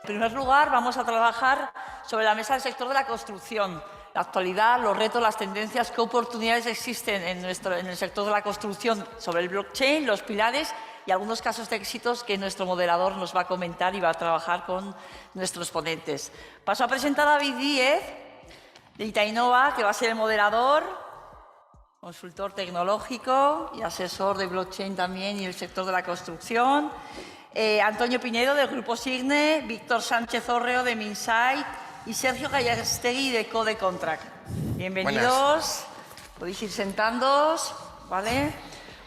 En primer lugar, vamos a trabajar sobre la mesa del sector de la construcción. La actualidad, los retos, las tendencias, qué oportunidades existen en el sector de la construcción sobre el blockchain, los pilares y algunos casos de éxitos que nuestro moderador nos va a comentar y va a trabajar con nuestros ponentes. Paso a presentar a David Díez, de Itainova, que va a ser el moderador, consultor tecnológico y asesor de blockchain también y el sector de la construcción. Antonio Pinedo, del Grupo Signe, Víctor Sánchez Orreo, de Minsight, y Sergio Gallastegui, de Code Contract. Bienvenidos. Buenas. Podéis ir sentándoos, ¿vale?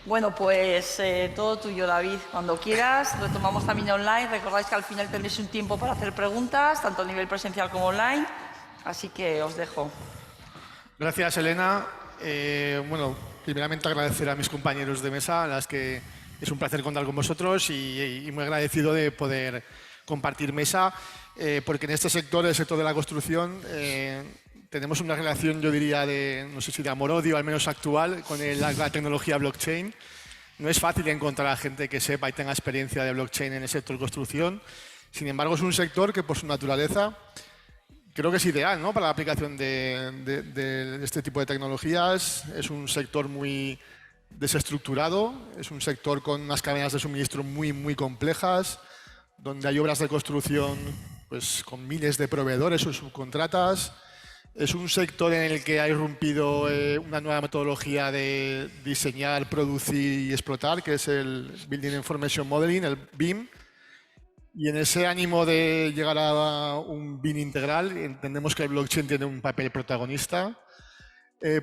Bueno, pues todo tuyo, David. Cuando quieras, retomamos también online. Recordáis que al final tenéis un tiempo para hacer preguntas, tanto a nivel presencial como online. Así que os dejo. Gracias, Elena. Bueno, primeramente agradecer a mis compañeros de mesa, a las que es un placer contar con vosotros y muy agradecido de poder compartir mesa, porque en este sector, el sector de la construcción, tenemos una relación, yo diría, no sé si de amor-odio, al menos actual, con la tecnología blockchain. No es fácil encontrar a gente que sepa y tenga experiencia de blockchain en el sector de construcción. Sin embargo, es un sector que, por su naturaleza, creo que es ideal, ¿no?, para la aplicación de este tipo de tecnologías. Es un sector muy desestructurado, es un sector con unas cadenas de suministro muy complejas, donde hay obras de construcción pues, con miles de proveedores o subcontratas. Es un sector en el que ha irrumpido una nueva metodología de diseñar, producir y explotar, que es el Building Information Modeling, el BIM. Y en ese ánimo de llegar a un BIM integral, entendemos que el blockchain tiene un papel protagonista.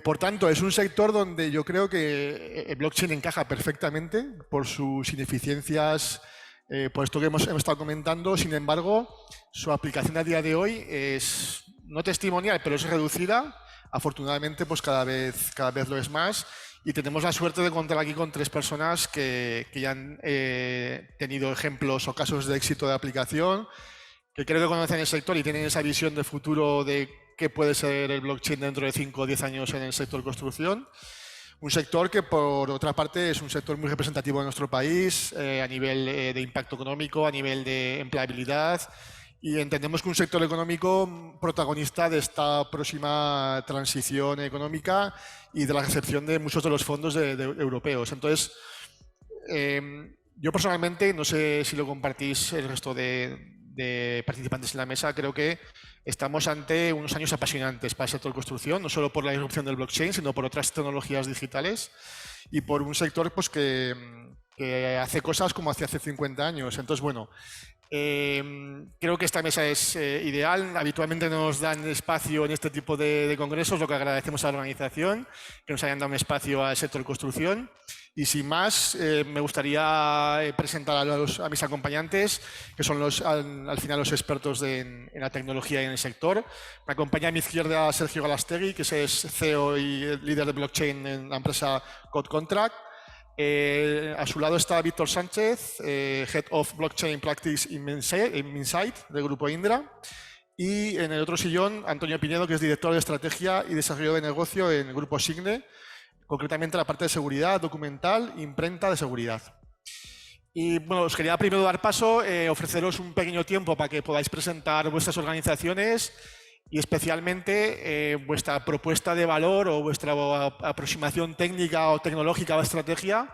Por tanto, es un sector donde yo creo que el blockchain encaja perfectamente por sus ineficiencias, por esto que hemos estado comentando. Sin embargo, su aplicación a día de hoy es no testimonial, pero es reducida. Afortunadamente, pues cada vez lo es más. Y tenemos la suerte de contar aquí con 3 personas que ya han tenido ejemplos o casos de éxito de aplicación, que creo que conocen el sector y tienen esa visión de futuro de qué puede ser el blockchain dentro de 5 o 10 años en el sector de construcción. Un sector que, por otra parte, es un sector muy representativo de nuestro país a nivel de impacto económico, a nivel de empleabilidad. Y entendemos que un sector económico protagonista de esta próxima transición económica y de la recepción de muchos de los fondos europeos. Entonces, yo personalmente, no sé si lo compartís el resto de participantes en la mesa, creo que estamos ante unos años apasionantes para el sector de construcción, no solo por la irrupción del blockchain, sino por otras tecnologías digitales y por un sector pues, que hace cosas como hacía hace 50 años. Entonces, bueno, creo que esta mesa es ideal. Habitualmente nos dan espacio en este tipo de congresos, lo que agradecemos a la organización, que nos hayan dado un espacio al sector de construcción. Y sin más, me gustaría presentar a mis acompañantes, que son al final los expertos en la tecnología y en el sector. Me acompaña a mi izquierda Sergio Gallastegui, que es CEO y líder de blockchain en la empresa Code Contract. A su lado está Víctor Sánchez, Head of Blockchain Practice in Minsight, del Grupo Indra. Y en el otro sillón, Antonio Pinedo, que es director de Estrategia y Desarrollo de Negocio en el Grupo Signe, concretamente la parte de seguridad documental, imprenta de seguridad. Y bueno, os quería primero dar paso, ofreceros un pequeño tiempo para que podáis presentar vuestras organizaciones y especialmente vuestra propuesta de valor o vuestra aproximación técnica o tecnológica o estrategia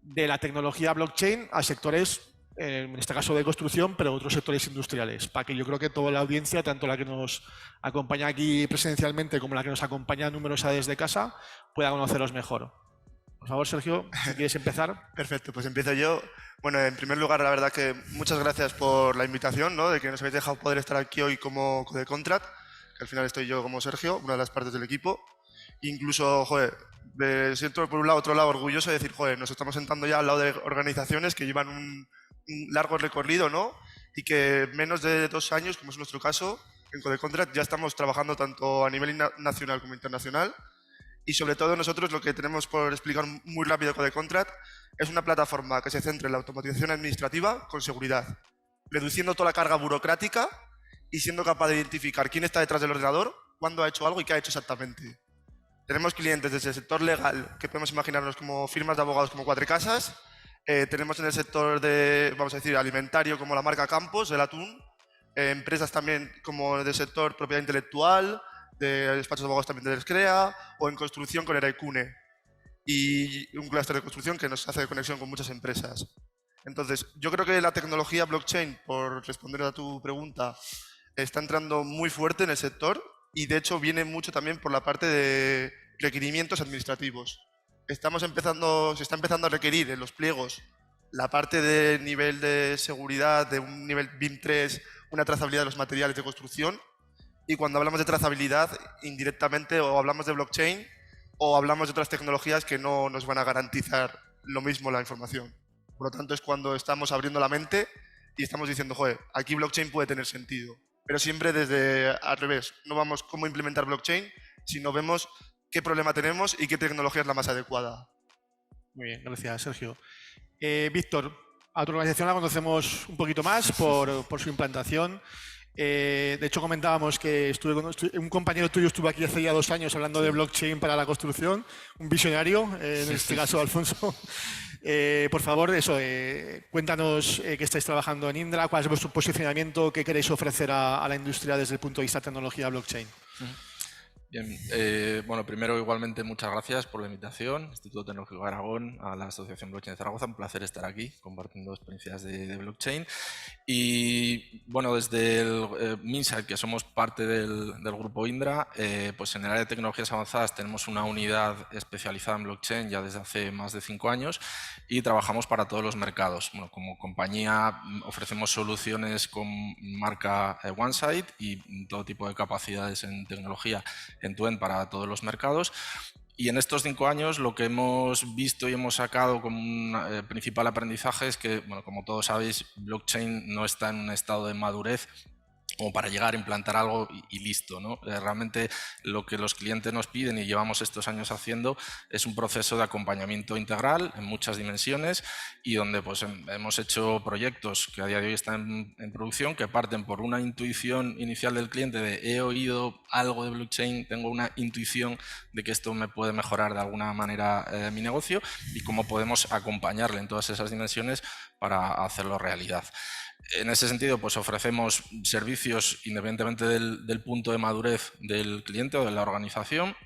de la tecnología blockchain a sectores, en este caso de construcción, pero otros sectores industriales, para que yo creo que toda la audiencia, tanto la que nos acompaña aquí presencialmente como la que nos acompaña numerosa desde casa, pueda conoceros mejor. Por favor, Sergio, si quieres empezar. Perfecto, pues empiezo yo. Bueno, en primer lugar, la verdad que muchas gracias por la invitación, ¿no?, de que nos habéis dejado poder estar aquí hoy como Code Contract, que al final estoy yo como Sergio, una de las partes del equipo. Incluso, joder, me siento por un lado, otro lado orgulloso de decir, joder, nos estamos sentando ya al lado de organizaciones que llevan un largo recorrido, ¿no?, y que en menos de 2 años, como es nuestro caso, en Code Contract ya estamos trabajando tanto a nivel nacional como internacional. Y sobre todo nosotros lo que tenemos por explicar muy rápido Code Contract es una plataforma que se centra en la automatización administrativa con seguridad, reduciendo toda la carga burocrática y siendo capaz de identificar quién está detrás del ordenador, cuándo ha hecho algo y qué ha hecho exactamente. Tenemos clientes desde el sector legal, que podemos imaginarnos como firmas de abogados como Cuatro Casas. Tenemos en el sector de, vamos a decir, alimentario, como la marca Campos, del atún. empresas también como del sector propiedad intelectual, de despachos de abogados también del CREA, o en construcción con Eraikune. Y un clúster de construcción que nos hace de conexión con muchas empresas. Entonces, yo creo que la tecnología blockchain, por responder a tu pregunta, está entrando muy fuerte en el sector y de hecho viene mucho también por la parte de requerimientos administrativos. Se está empezando a requerir en los pliegos la parte de nivel de seguridad, de un nivel BIM 3, una trazabilidad de los materiales de construcción, y cuando hablamos de trazabilidad, indirectamente o hablamos de blockchain o hablamos de otras tecnologías que no nos van a garantizar lo mismo la información. Por lo tanto, es cuando estamos abriendo la mente y estamos diciendo, joder, aquí blockchain puede tener sentido. Pero siempre desde al revés. No vamos cómo implementar blockchain, sino vemos qué problema tenemos y qué tecnología es la más adecuada. Muy bien, gracias, Sergio. Víctor, a tu organización la conocemos un poquito más por su implantación. De hecho, comentábamos que un compañero tuyo estuvo aquí hace ya 2 años hablando de blockchain para la construcción, un visionario, en este caso, Alfonso. Por favor, cuéntanos qué estáis trabajando en Indra, cuál es vuestro posicionamiento, qué queréis ofrecer a la industria desde el punto de vista de tecnología blockchain. Bien, bueno, primero igualmente muchas gracias por la invitación, Instituto Tecnológico de Aragón, a la Asociación Blockchain de Zaragoza, un placer estar aquí compartiendo experiencias de blockchain. Y bueno, desde el Minsait, que somos parte del grupo Indra, pues en el área de tecnologías avanzadas tenemos una unidad especializada en blockchain ya desde hace más de 5 años y trabajamos para todos los mercados. Bueno, como compañía ofrecemos soluciones con marca OneSite y todo tipo de capacidades en tecnología end-to-end para todos los mercados. Y en estos 5 años lo que hemos visto y hemos sacado como un principal aprendizaje es que, bueno, como todos sabéis, blockchain no está en un estado de madurez como para llegar a implantar algo y listo, ¿no? Realmente lo que los clientes nos piden y llevamos estos años haciendo es un proceso de acompañamiento integral en muchas dimensiones y donde pues, hemos hecho proyectos que a día de hoy están en producción que parten por una intuición inicial del cliente de he oído algo de blockchain, tengo una intuición de que esto me puede mejorar de alguna manera mi negocio y cómo podemos acompañarle en todas esas dimensiones para hacerlo realidad. En ese sentido, pues ofrecemos servicios independientemente del punto de madurez del cliente o de la organización,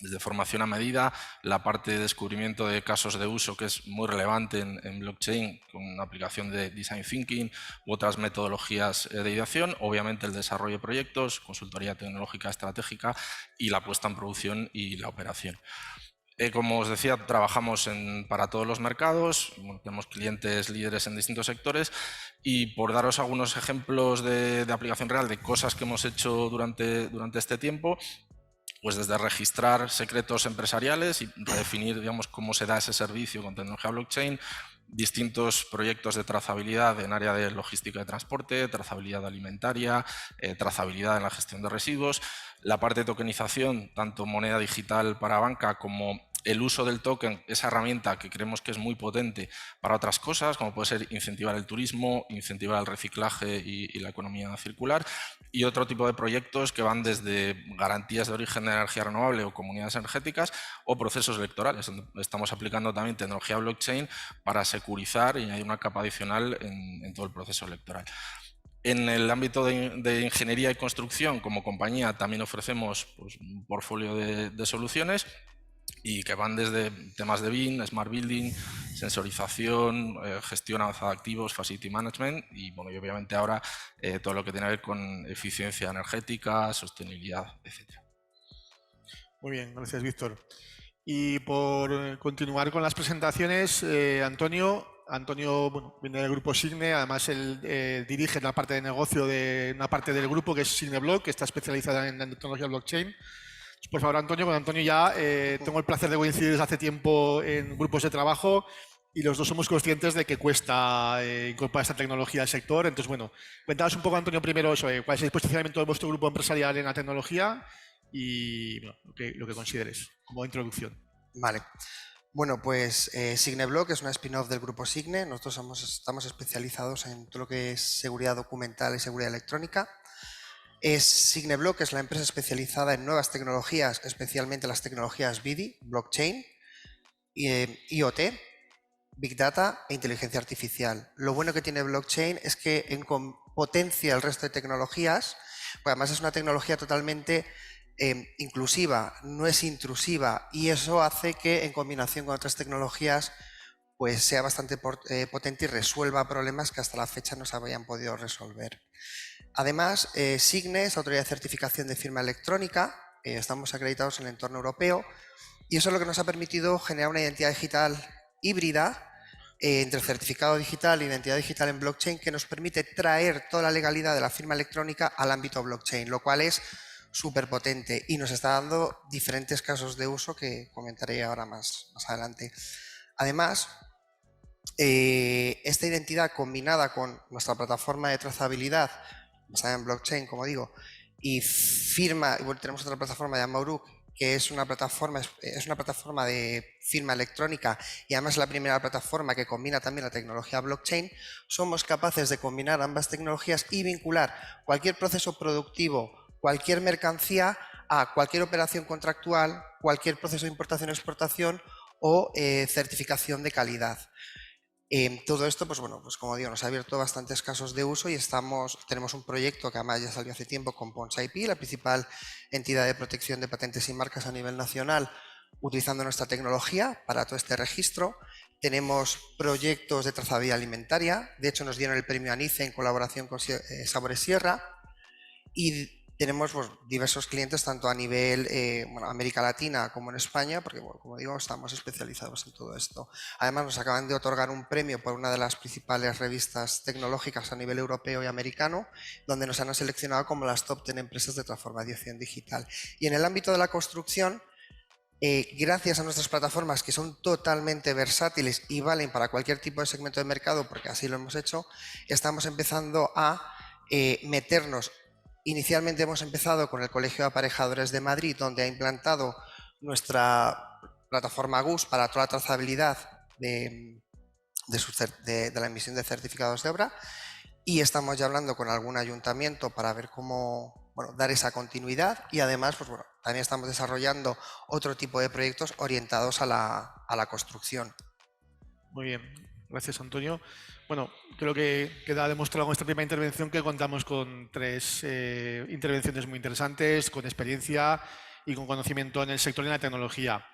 desde formación a medida, la parte de descubrimiento de casos de uso que es muy relevante en blockchain con aplicación de design thinking u otras metodologías de ideación, obviamente el desarrollo de proyectos, consultoría tecnológica estratégica y la puesta en producción y la operación. Como os decía, trabajamos para todos los mercados, tenemos clientes líderes en distintos sectores y por daros algunos ejemplos de aplicación real de cosas que hemos hecho durante este tiempo, pues desde registrar secretos empresariales y redefinir, digamos, cómo se da ese servicio con tecnología blockchain, distintos proyectos de trazabilidad en área de logística de transporte, trazabilidad alimentaria, trazabilidad en la gestión de residuos, la parte de tokenización, tanto moneda digital para banca como el uso del token, esa herramienta que creemos que es muy potente para otras cosas, como puede ser incentivar el turismo, incentivar el reciclaje y la economía circular, y otro tipo de proyectos que van desde garantías de origen de energía renovable o comunidades energéticas o procesos electorales, donde estamos aplicando también tecnología blockchain para securizar y añadir una capa adicional en todo el proceso electoral. En el ámbito de ingeniería y construcción, como compañía, también ofrecemos pues, un portfolio de soluciones y que van desde temas de BIM, Smart Building, sensorización, gestión avanzada de activos, Facility Management y, bueno, y obviamente ahora todo lo que tiene que ver con eficiencia energética, sostenibilidad, etc. Muy bien, gracias, Víctor. Y por continuar con las presentaciones, Antonio, bueno, viene del grupo Signe, además él dirige la parte de negocio de una parte del grupo que es SigneBlock, que está especializada en tecnología blockchain. Por favor, Antonio, con Antonio ya tengo el placer de coincidir desde hace tiempo en grupos de trabajo y los dos somos conscientes de que cuesta incorporar esta tecnología al sector. Entonces, bueno, cuéntanos un poco, Antonio, primero sobre cuál es el posicionamiento de vuestro grupo empresarial en la tecnología y bueno, lo que consideres como introducción. Vale. Bueno, pues SigneBlock es una spin-off del grupo Signe. Nosotros estamos especializados en todo lo que es seguridad documental y seguridad electrónica. SigneBlock es la empresa especializada en nuevas tecnologías, especialmente las tecnologías BIDI, blockchain, IoT, Big Data e inteligencia artificial. Lo bueno que tiene blockchain es que potencia el resto de tecnologías, porque además es una tecnología totalmente inclusiva, no es intrusiva, y eso hace que en combinación con otras tecnologías pues sea bastante potente y resuelva problemas que hasta la fecha no se habían podido resolver. Además, SIGNE es Autoridad de Certificación de Firma Electrónica, estamos acreditados en el entorno europeo, y eso es lo que nos ha permitido generar una identidad digital híbrida entre certificado digital e identidad digital en blockchain, que nos permite traer toda la legalidad de la firma electrónica al ámbito blockchain, lo cual es súper potente y nos está dando diferentes casos de uso que comentaré ahora más adelante. Además, esta identidad combinada con nuestra plataforma de trazabilidad basada en blockchain, como digo, y firma, y bueno, tenemos otra plataforma llamada Mauruk, que es una plataforma de firma electrónica y además es la primera plataforma que combina también la tecnología blockchain. Somos capaces de combinar ambas tecnologías y vincular cualquier proceso productivo, cualquier mercancía a cualquier operación contractual, cualquier proceso de importación-exportación o certificación de calidad. Todo esto, pues bueno, pues como digo, nos ha abierto bastantes casos de uso y tenemos un proyecto que además ya salió hace tiempo con Pons IP, la principal entidad de protección de patentes y marcas a nivel nacional, utilizando nuestra tecnología para todo este registro. Tenemos proyectos de trazabilidad alimentaria, de hecho nos dieron el premio ANICE en colaboración con Sabores Sierra, y tenemos pues, diversos clientes tanto a nivel América Latina como en España, porque bueno, como digo, estamos especializados en todo esto. Además nos acaban de otorgar un premio por una de las principales revistas tecnológicas a nivel europeo y americano, donde nos han seleccionado como las top 10 empresas de transformación digital. Y en el ámbito de la construcción, gracias a nuestras plataformas que son totalmente versátiles y valen para cualquier tipo de segmento de mercado, porque así lo hemos hecho, estamos empezando a meternos. Inicialmente hemos empezado con el Colegio de Aparejadores de Madrid, donde ha implantado nuestra plataforma GUS para toda la trazabilidad de la emisión de certificados de obra, y estamos ya hablando con algún ayuntamiento para ver cómo dar esa continuidad, y además pues, bueno, también estamos desarrollando otro tipo de proyectos orientados a la construcción. Muy bien, gracias Antonio. Bueno, creo que queda demostrado con esta primera intervención que contamos con 3 intervenciones muy interesantes, con experiencia y con conocimiento en el sector y en la tecnología.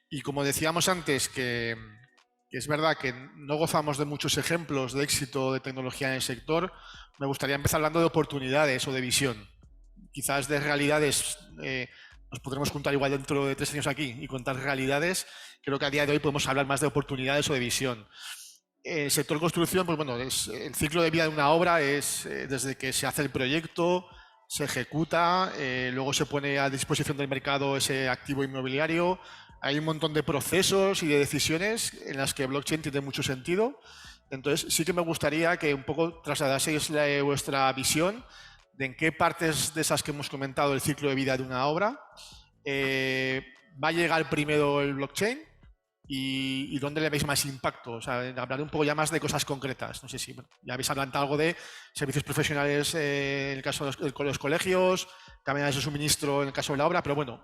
Y como decíamos antes, que es verdad que no gozamos de muchos ejemplos de éxito de tecnología en el sector, me gustaría empezar hablando de oportunidades o de visión. Quizás de realidades nos podremos juntar igual dentro de 3 años aquí y contar realidades. Creo que a día de hoy podemos hablar más de oportunidades o de visión. El sector construcción, pues bueno, el ciclo de vida de una obra es desde que se hace el proyecto, se ejecuta, luego se pone a disposición del mercado ese activo inmobiliario. Hay un montón de procesos y de decisiones en las que blockchain tiene mucho sentido. Entonces, sí que me gustaría que un poco trasladaseis vuestra visión de en qué partes de esas que hemos comentado del ciclo de vida de una obra va a llegar primero el blockchain. ¿Y dónde le veis más impacto? O sea, hablar un poco ya más de cosas concretas. No sé si ya habéis adelantado algo de servicios profesionales en el caso de los colegios, cadenas de suministro en el caso de la obra, pero bueno,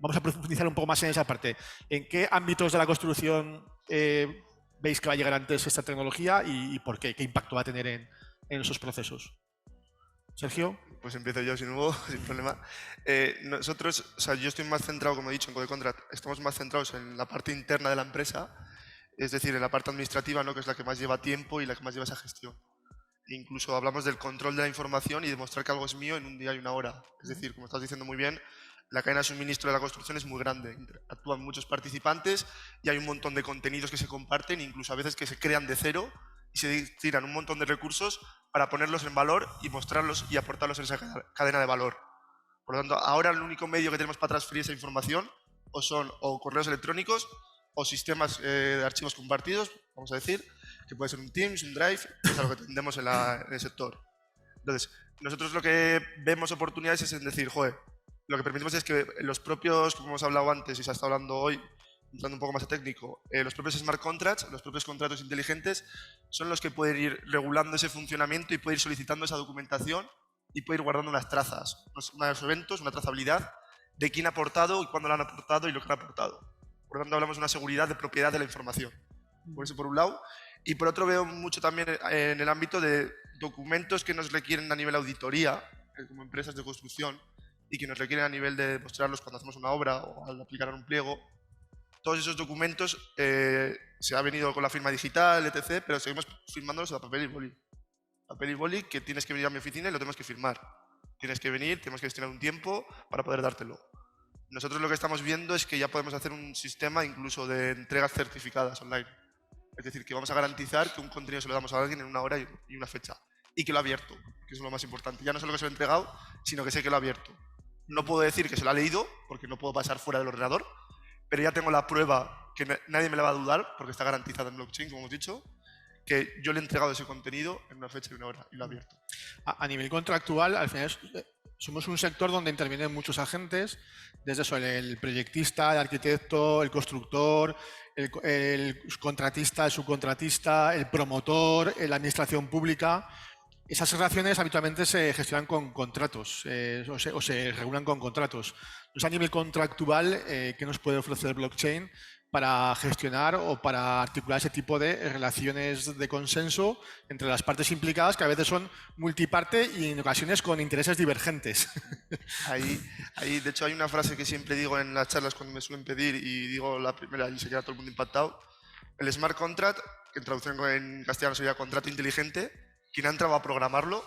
vamos a profundizar un poco más en esa parte. ¿En qué ámbitos de la construcción veis que va a llegar antes esta tecnología y por qué? ¿Qué impacto va a tener en esos procesos? Sergio. Pues empiezo yo sin problema. Nosotros, o sea, yo estoy más centrado, como he dicho, en CodeContrat, estamos más centrados en la parte interna de la empresa, es decir, en la parte administrativa, ¿no? Que es la que más lleva tiempo y la que más lleva esa gestión. E incluso hablamos del control de la información y demostrar que algo es mío en un día y una hora. Es decir, como estás diciendo muy bien, la cadena de suministro de la construcción es muy grande, actúan muchos participantes y hay un montón de contenidos que se comparten, incluso a veces que se crean de cero y se tiran un montón de recursos para ponerlos en valor y mostrarlos y aportarlos en esa cadena de valor. Por lo tanto, ahora el único medio que tenemos para transferir esa información son correos electrónicos o sistemas de archivos compartidos, vamos a decir, que puede ser un Teams, un Drive, que es algo que tendemos en el sector. Entonces, nosotros lo que vemos oportunidades es en decir, joder, lo que permitimos es que los propios, como hemos hablado antes y se ha estado hablando hoy, entrando un poco más a técnico, los propios smart contracts, los propios contratos inteligentes, son los que pueden ir regulando ese funcionamiento y pueden ir solicitando esa documentación y pueden ir guardando unas trazas, unos eventos, una trazabilidad de quién ha aportado y cuándo lo han aportado y lo que han aportado. Por lo tanto, hablamos de una seguridad de propiedad de la información. Por eso, por un lado. Y por otro, veo mucho también en el ámbito de documentos que nos requieren a nivel auditoría, como empresas de construcción, y que nos requieren a nivel de mostrarlos cuando hacemos una obra o al aplicar un pliego. Todos esos documentos se ha venido con la firma digital, etc., pero seguimos firmándolos a papel y boli. Papel y boli que tienes que venir a mi oficina y lo tenemos que firmar. Tienes que venir, tenemos que gestionar un tiempo para poder dártelo. Nosotros lo que estamos viendo es que ya podemos hacer un sistema incluso de entregas certificadas online. Es decir, que vamos a garantizar que un contenido se lo damos a alguien en una hora y una fecha. Y que lo ha abierto, que es lo más importante. Ya no solo que se lo he entregado, sino que sé que lo ha abierto. No puedo decir que se lo ha leído, porque no puedo pasar fuera del ordenador, pero ya tengo la prueba que nadie me la va a dudar, porque está garantizada en blockchain, como hemos dicho, que yo le he entregado ese contenido en una fecha y una hora y lo ha abierto. A nivel contractual, al final somos un sector donde intervienen muchos agentes, desde eso, el proyectista, el arquitecto, el constructor, el contratista, el subcontratista, el promotor, la administración pública. Esas relaciones habitualmente se gestionan con contratos o se regulan con contratos. Entonces, a nivel contractual, ¿qué nos puede ofrecer blockchain para gestionar o para articular ese tipo de relaciones de consenso entre las partes implicadas, que a veces son multiparte y en ocasiones con intereses divergentes? Ahí, de hecho, hay una frase que siempre digo en las charlas cuando me suelen pedir, y digo la primera y se queda todo el mundo impactado. El smart contract, que en traducción en castellano sería contrato inteligente, quien ha entrado a programarlo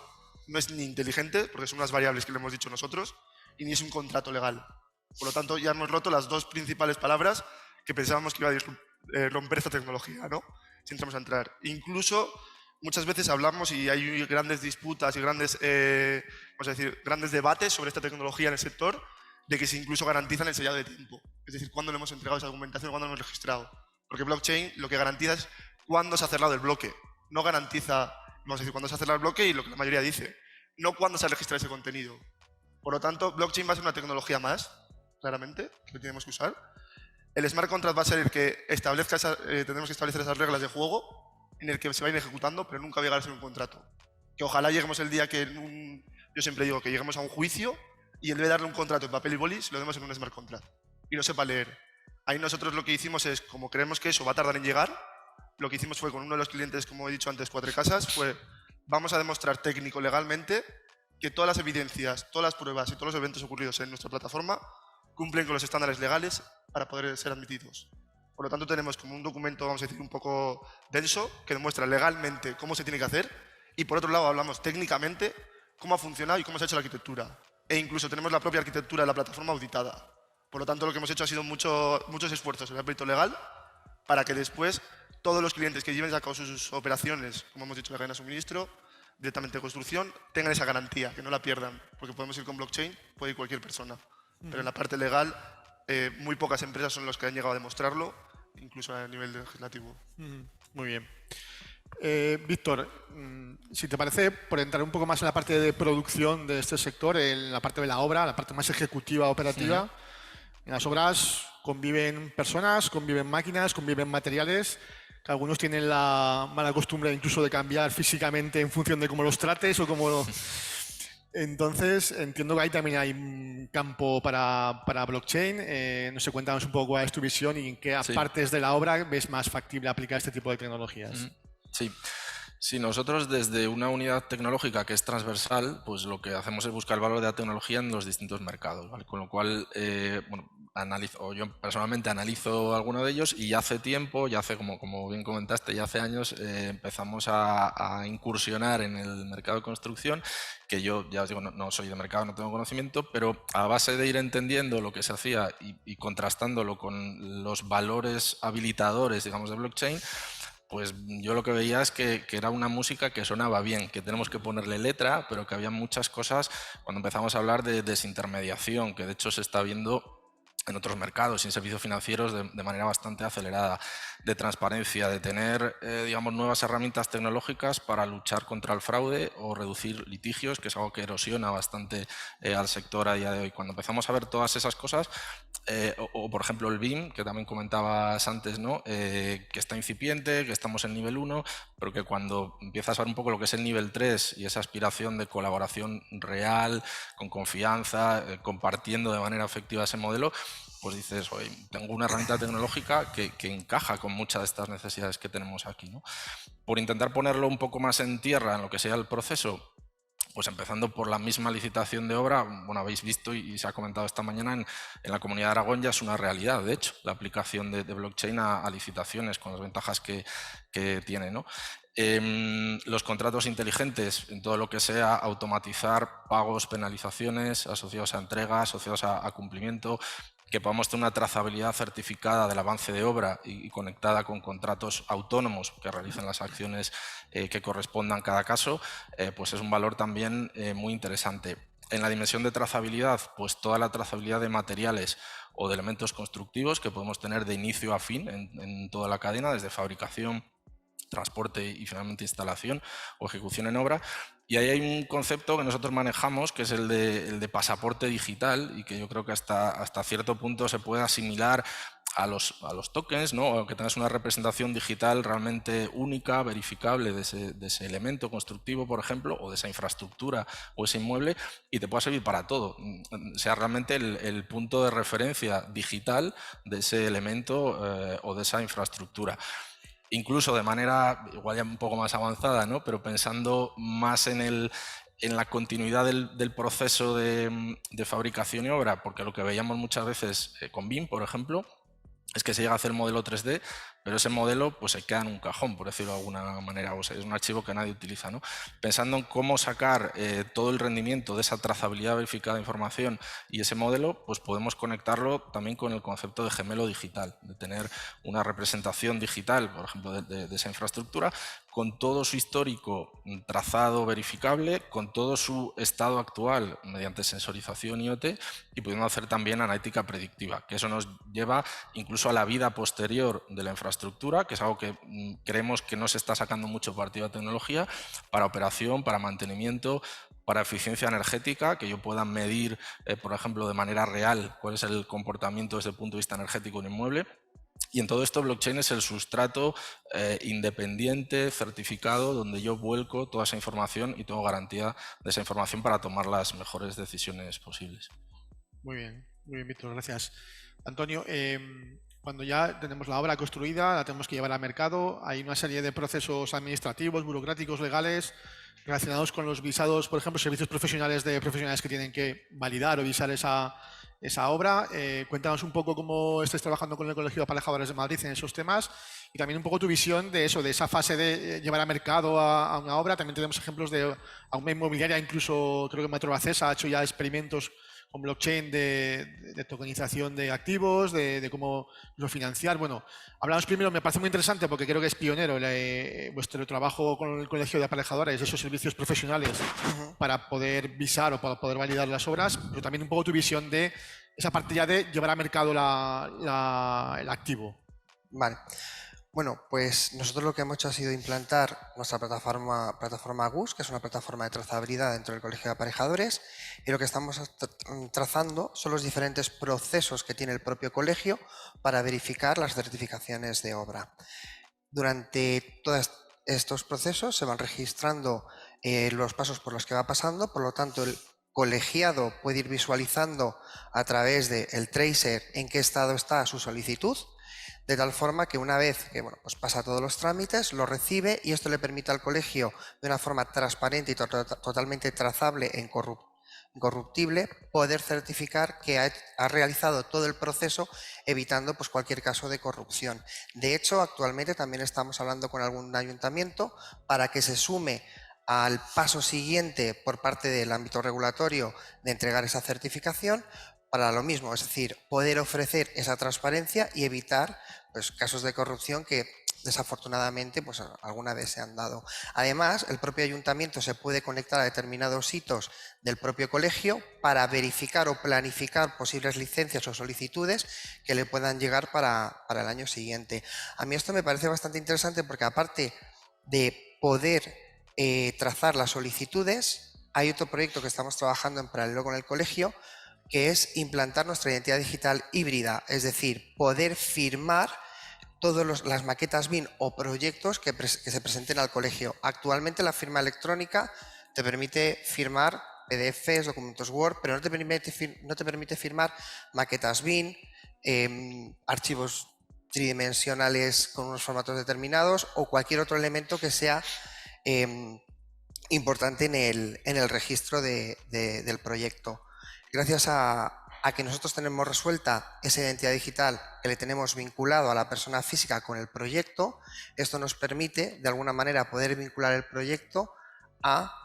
no es ni inteligente, porque son unas variables que le hemos dicho nosotros, y ni es un contrato legal. Por lo tanto, ya hemos roto las dos principales palabras que pensábamos que iba a romper esta tecnología, ¿no? Si entramos a entrar. Incluso muchas veces hablamos y hay grandes disputas y grandes debates sobre esta tecnología en el sector, de que se incluso garantizan el sellado de tiempo. Es decir, cuándo le hemos entregado esa documentación, cuándo lo hemos registrado. Porque blockchain lo que garantiza es cuándo se ha cerrado el bloque. No garantiza, vamos a decir, cuándo se ha cerrado el bloque y lo que la mayoría dice. No cuándo se ha registrado ese contenido. Por lo tanto, blockchain va a ser una tecnología más, claramente, que tenemos que usar. El smart contract va a ser el que establezca tendremos que establecer esas reglas de juego en el que se va a ir ejecutando, pero nunca va a llegar a ser un contrato. Que ojalá lleguemos el día que yo siempre digo que lleguemos a un juicio y en vez de darle un contrato en papel y boli, se lo demos en un smart contract y lo sepa leer. Ahí nosotros lo que hicimos es, como creemos que eso va a tardar en llegar, lo que hicimos fue con uno de los clientes, como he dicho antes, Cuatrecasas, fue vamos a demostrar técnico-legalmente que todas las evidencias, todas las pruebas y todos los eventos ocurridos en nuestra plataforma cumplen con los estándares legales para poder ser admitidos. Por lo tanto, tenemos como un documento, vamos a decir, un poco denso, que demuestra legalmente cómo se tiene que hacer, y por otro lado hablamos técnicamente cómo ha funcionado y cómo se ha hecho la arquitectura. E incluso tenemos la propia arquitectura de la plataforma auditada. Por lo tanto, lo que hemos hecho ha sido muchos esfuerzos en el ámbito legal para que después todos los clientes que lleven a cabo sus operaciones, como hemos dicho, la cadena de suministro, directamente de construcción, tengan esa garantía, que no la pierdan, porque podemos ir con blockchain, puede ir cualquier persona. Pero en la parte legal, muy pocas empresas son las que han llegado a demostrarlo, incluso a nivel legislativo. Muy bien. Víctor, si te parece, por entrar un poco más en la parte de producción de este sector, en la parte de la obra, la parte más ejecutiva, operativa, en las obras conviven personas, conviven máquinas, conviven materiales, que algunos tienen la mala costumbre incluso de cambiar físicamente en función de cómo los trates o cómo... Entonces, entiendo que ahí también hay un campo para blockchain. No sé, cuéntanos un poco cuál es tu visión y en qué partes de la obra ves más factible aplicar este tipo de tecnologías. Sí, nosotros desde una unidad tecnológica que es transversal, pues lo que hacemos es buscar el valor de la tecnología en los distintos mercados, ¿vale? Con lo cual, yo personalmente analizo alguno de ellos y ya hace tiempo, como bien comentaste, ya hace años empezamos a incursionar en el mercado de construcción, que yo ya os digo, no soy de mercado, no tengo conocimiento, pero a base de ir entendiendo lo que se hacía y contrastándolo con los valores habilitadores, digamos, de blockchain, pues yo lo que veía es que era una música que sonaba bien, que tenemos que ponerle letra, pero que había muchas cosas cuando empezamos a hablar de desintermediación, que de hecho se está viendo en otros mercados y en servicios financieros de manera bastante acelerada, de transparencia, de tener digamos, nuevas herramientas tecnológicas para luchar contra el fraude o reducir litigios, que es algo que erosiona bastante al sector a día de hoy. Cuando empezamos a ver todas esas cosas, o por ejemplo el BIM, que también comentabas antes, ¿no? Que está incipiente, que estamos en nivel 1, pero que cuando empiezas a ver un poco lo que es el nivel 3 y esa aspiración de colaboración real, con confianza, compartiendo de manera efectiva ese modelo, pues dices, oye, tengo una herramienta tecnológica que encaja con muchas de estas necesidades que tenemos aquí, ¿no? Por intentar ponerlo un poco más en tierra en lo que sea el proceso, pues empezando por la misma licitación de obra, bueno, habéis visto y se ha comentado esta mañana, en la Comunidad de Aragón ya es una realidad, de hecho, la aplicación de blockchain a licitaciones con las ventajas que tiene, ¿no? Los contratos inteligentes, en todo lo que sea automatizar pagos, penalizaciones asociados a entregas, asociados a cumplimiento, que podamos tener una trazabilidad certificada del avance de obra y conectada con contratos autónomos que realicen las acciones que correspondan a cada caso, pues es un valor también muy interesante. En la dimensión de trazabilidad, pues toda la trazabilidad de materiales o de elementos constructivos que podemos tener de inicio a fin en toda la cadena, desde fabricación, transporte y finalmente instalación o ejecución en obra. Y ahí hay un concepto que nosotros manejamos, que es el de pasaporte digital, y que yo creo que hasta cierto punto se puede asimilar a los tokens, ¿no? O que tengas una representación digital realmente única, verificable de ese elemento constructivo, por ejemplo, o de esa infraestructura o ese inmueble, y te pueda servir para todo, sea realmente el punto de referencia digital de ese elemento o de esa infraestructura. Incluso de manera igual ya un poco más avanzada, ¿no? Pero pensando más en la continuidad del proceso de fabricación y obra, porque lo que veíamos muchas veces con BIM, por ejemplo, es que se llega a hacer modelo 3D, pero ese modelo pues se queda en un cajón, por decirlo de alguna manera, o sea, es un archivo que nadie utiliza, ¿no? Pensando en cómo sacar todo el rendimiento de esa trazabilidad verificada de información y ese modelo, pues podemos conectarlo también con el concepto de gemelo digital, de tener una representación digital, por ejemplo, de esa infraestructura, con todo su histórico trazado verificable, con todo su estado actual mediante sensorización IoT, y pudiendo hacer también analítica predictiva, que eso nos lleva incluso a la vida posterior de la infraestructura, que es algo que creemos que no se está sacando mucho partido a tecnología, para operación, para mantenimiento, para eficiencia energética, que yo pueda medir, por ejemplo, de manera real cuál es el comportamiento desde el punto de vista energético de un inmueble. Y en todo esto blockchain es el sustrato independiente, certificado, donde yo vuelco toda esa información y tengo garantía de esa información para tomar las mejores decisiones posibles. Muy bien, Víctor, gracias. Antonio, cuando ya tenemos la obra construida, la tenemos que llevar al mercado, hay una serie de procesos administrativos, burocráticos, legales, relacionados con los visados, por ejemplo, servicios profesionales de profesionales que tienen que validar o visar esa obra. Cuéntanos un poco cómo estáis trabajando con el Colegio de Aparejadores de Madrid en esos temas y también un poco tu visión de eso, de esa fase de llevar al mercado a una obra. También tenemos ejemplos de a una inmobiliaria, incluso creo que Metro Acesa ha hecho ya experimentos con blockchain de tokenización de activos, de cómo lo financiar. Bueno, hablamos primero, me parece muy interesante porque creo que es pionero vuestro trabajo con el Colegio de Aparejadores, esos servicios profesionales para poder visar o para poder validar las obras, pero también un poco tu visión de esa parte ya de llevar al mercado el activo. Vale. Bueno, pues nosotros lo que hemos hecho ha sido implantar nuestra plataforma GUS, que es una plataforma de trazabilidad dentro del Colegio de Aparejadores, y lo que estamos trazando son los diferentes procesos que tiene el propio colegio para verificar las certificaciones de obra. Durante todos estos procesos se van registrando los pasos por los que va pasando, por lo tanto el colegiado puede ir visualizando a través del tracer en qué estado está su solicitud, de tal forma que una vez que pues pasa todos los trámites, lo recibe y esto le permite al colegio, de una forma transparente y totalmente trazable e incorruptible, poder certificar que ha realizado todo el proceso, evitando pues cualquier caso de corrupción. De hecho, actualmente también estamos hablando con algún ayuntamiento para que se sume al paso siguiente por parte del ámbito regulatorio de entregar esa certificación, para lo mismo, es decir, poder ofrecer esa transparencia y evitar pues, casos de corrupción que desafortunadamente pues, alguna vez se han dado. Además, el propio ayuntamiento se puede conectar a determinados hitos del propio colegio para verificar o planificar posibles licencias o solicitudes que le puedan llegar para el año siguiente. A mí esto me parece bastante interesante porque aparte de poder trazar las solicitudes, hay otro proyecto que estamos trabajando en paralelo con el colegio, que es implantar nuestra identidad digital híbrida, es decir, poder firmar todas las maquetas BIM o proyectos que se presenten al colegio. Actualmente la firma electrónica te permite firmar PDFs, documentos Word, pero no te permite firmar maquetas BIM, archivos tridimensionales con unos formatos determinados o cualquier otro elemento que sea importante en el registro del proyecto. Gracias a que nosotros tenemos resuelta esa identidad digital que le tenemos vinculado a la persona física con el proyecto, esto nos permite de alguna manera poder vincular el proyecto a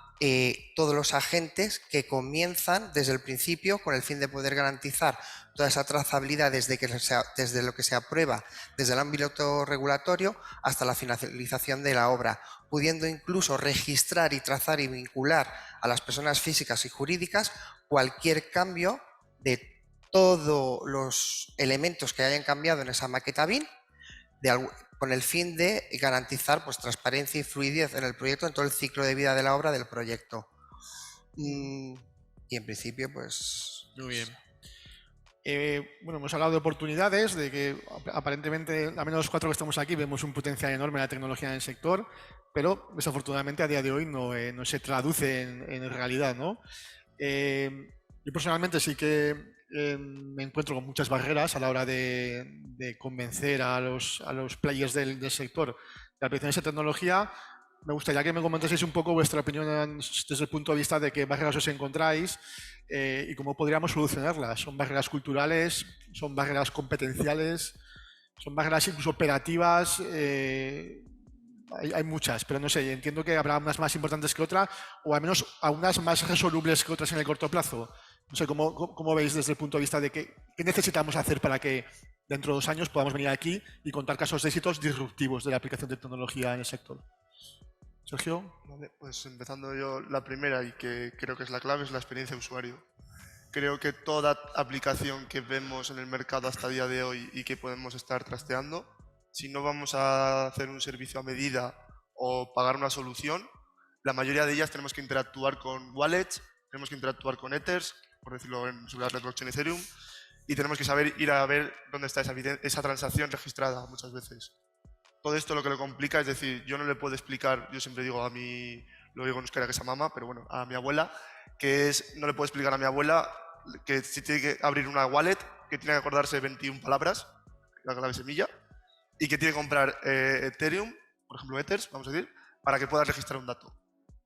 todos los agentes que comienzan desde el principio con el fin de poder garantizar toda esa trazabilidad desde lo que se aprueba desde el ámbito regulatorio hasta la finalización de la obra, pudiendo incluso registrar y trazar y vincular a las personas físicas y jurídicas cualquier cambio de todos los elementos que hayan cambiado en esa maqueta BIM con el fin de garantizar pues, transparencia y fluidez en el proyecto, en todo el ciclo de vida de la obra del proyecto. Y en principio, pues... Muy bien. Bueno, hemos hablado de oportunidades, de que aparentemente, al menos los 4 que estamos aquí, vemos un potencial enorme en la tecnología en el sector, pero desafortunadamente a día de hoy no se traduce en realidad, ¿no? Yo personalmente sí que me encuentro con muchas barreras a la hora de convencer a los players del sector de la aplicación de esa tecnología. Me gustaría que me comentaseis un poco vuestra opinión desde el punto de vista de qué barreras os encontráis y cómo podríamos solucionarlas. ¿Son barreras culturales? ¿Son barreras competenciales? ¿Son barreras incluso operativas? Hay muchas, pero no sé, entiendo que habrá unas más importantes que otras o al menos algunas más resolubles que otras en el corto plazo. No sé, ¿cómo veis desde el punto de vista de qué necesitamos hacer para que dentro de 2 años podamos venir aquí y contar casos de éxitos disruptivos de la aplicación de tecnología en el sector? Sergio. Vale, pues empezando yo, la primera y que creo que es la clave es la experiencia de usuario. Creo que toda aplicación que vemos en el mercado hasta el día de hoy y que podemos estar trasteando, si no vamos a hacer un servicio a medida o pagar una solución, la mayoría de ellas tenemos que interactuar con wallets, tenemos que interactuar con Ethers, por decirlo sobre la red blockchain Ethereum, y tenemos que saber ir a ver dónde está esa transacción registrada muchas veces. Todo esto lo que lo complica es decir, yo no le puedo explicar, yo siempre digo lo digo en euskera que es a mamá, pero bueno, a mi abuela, no le puedo explicar a mi abuela que si tiene que abrir una wallet, que tiene que acordarse 21 palabras, la clave semilla, y que tiene que comprar Ethereum, por ejemplo Ethers, vamos a decir, para que pueda registrar un dato.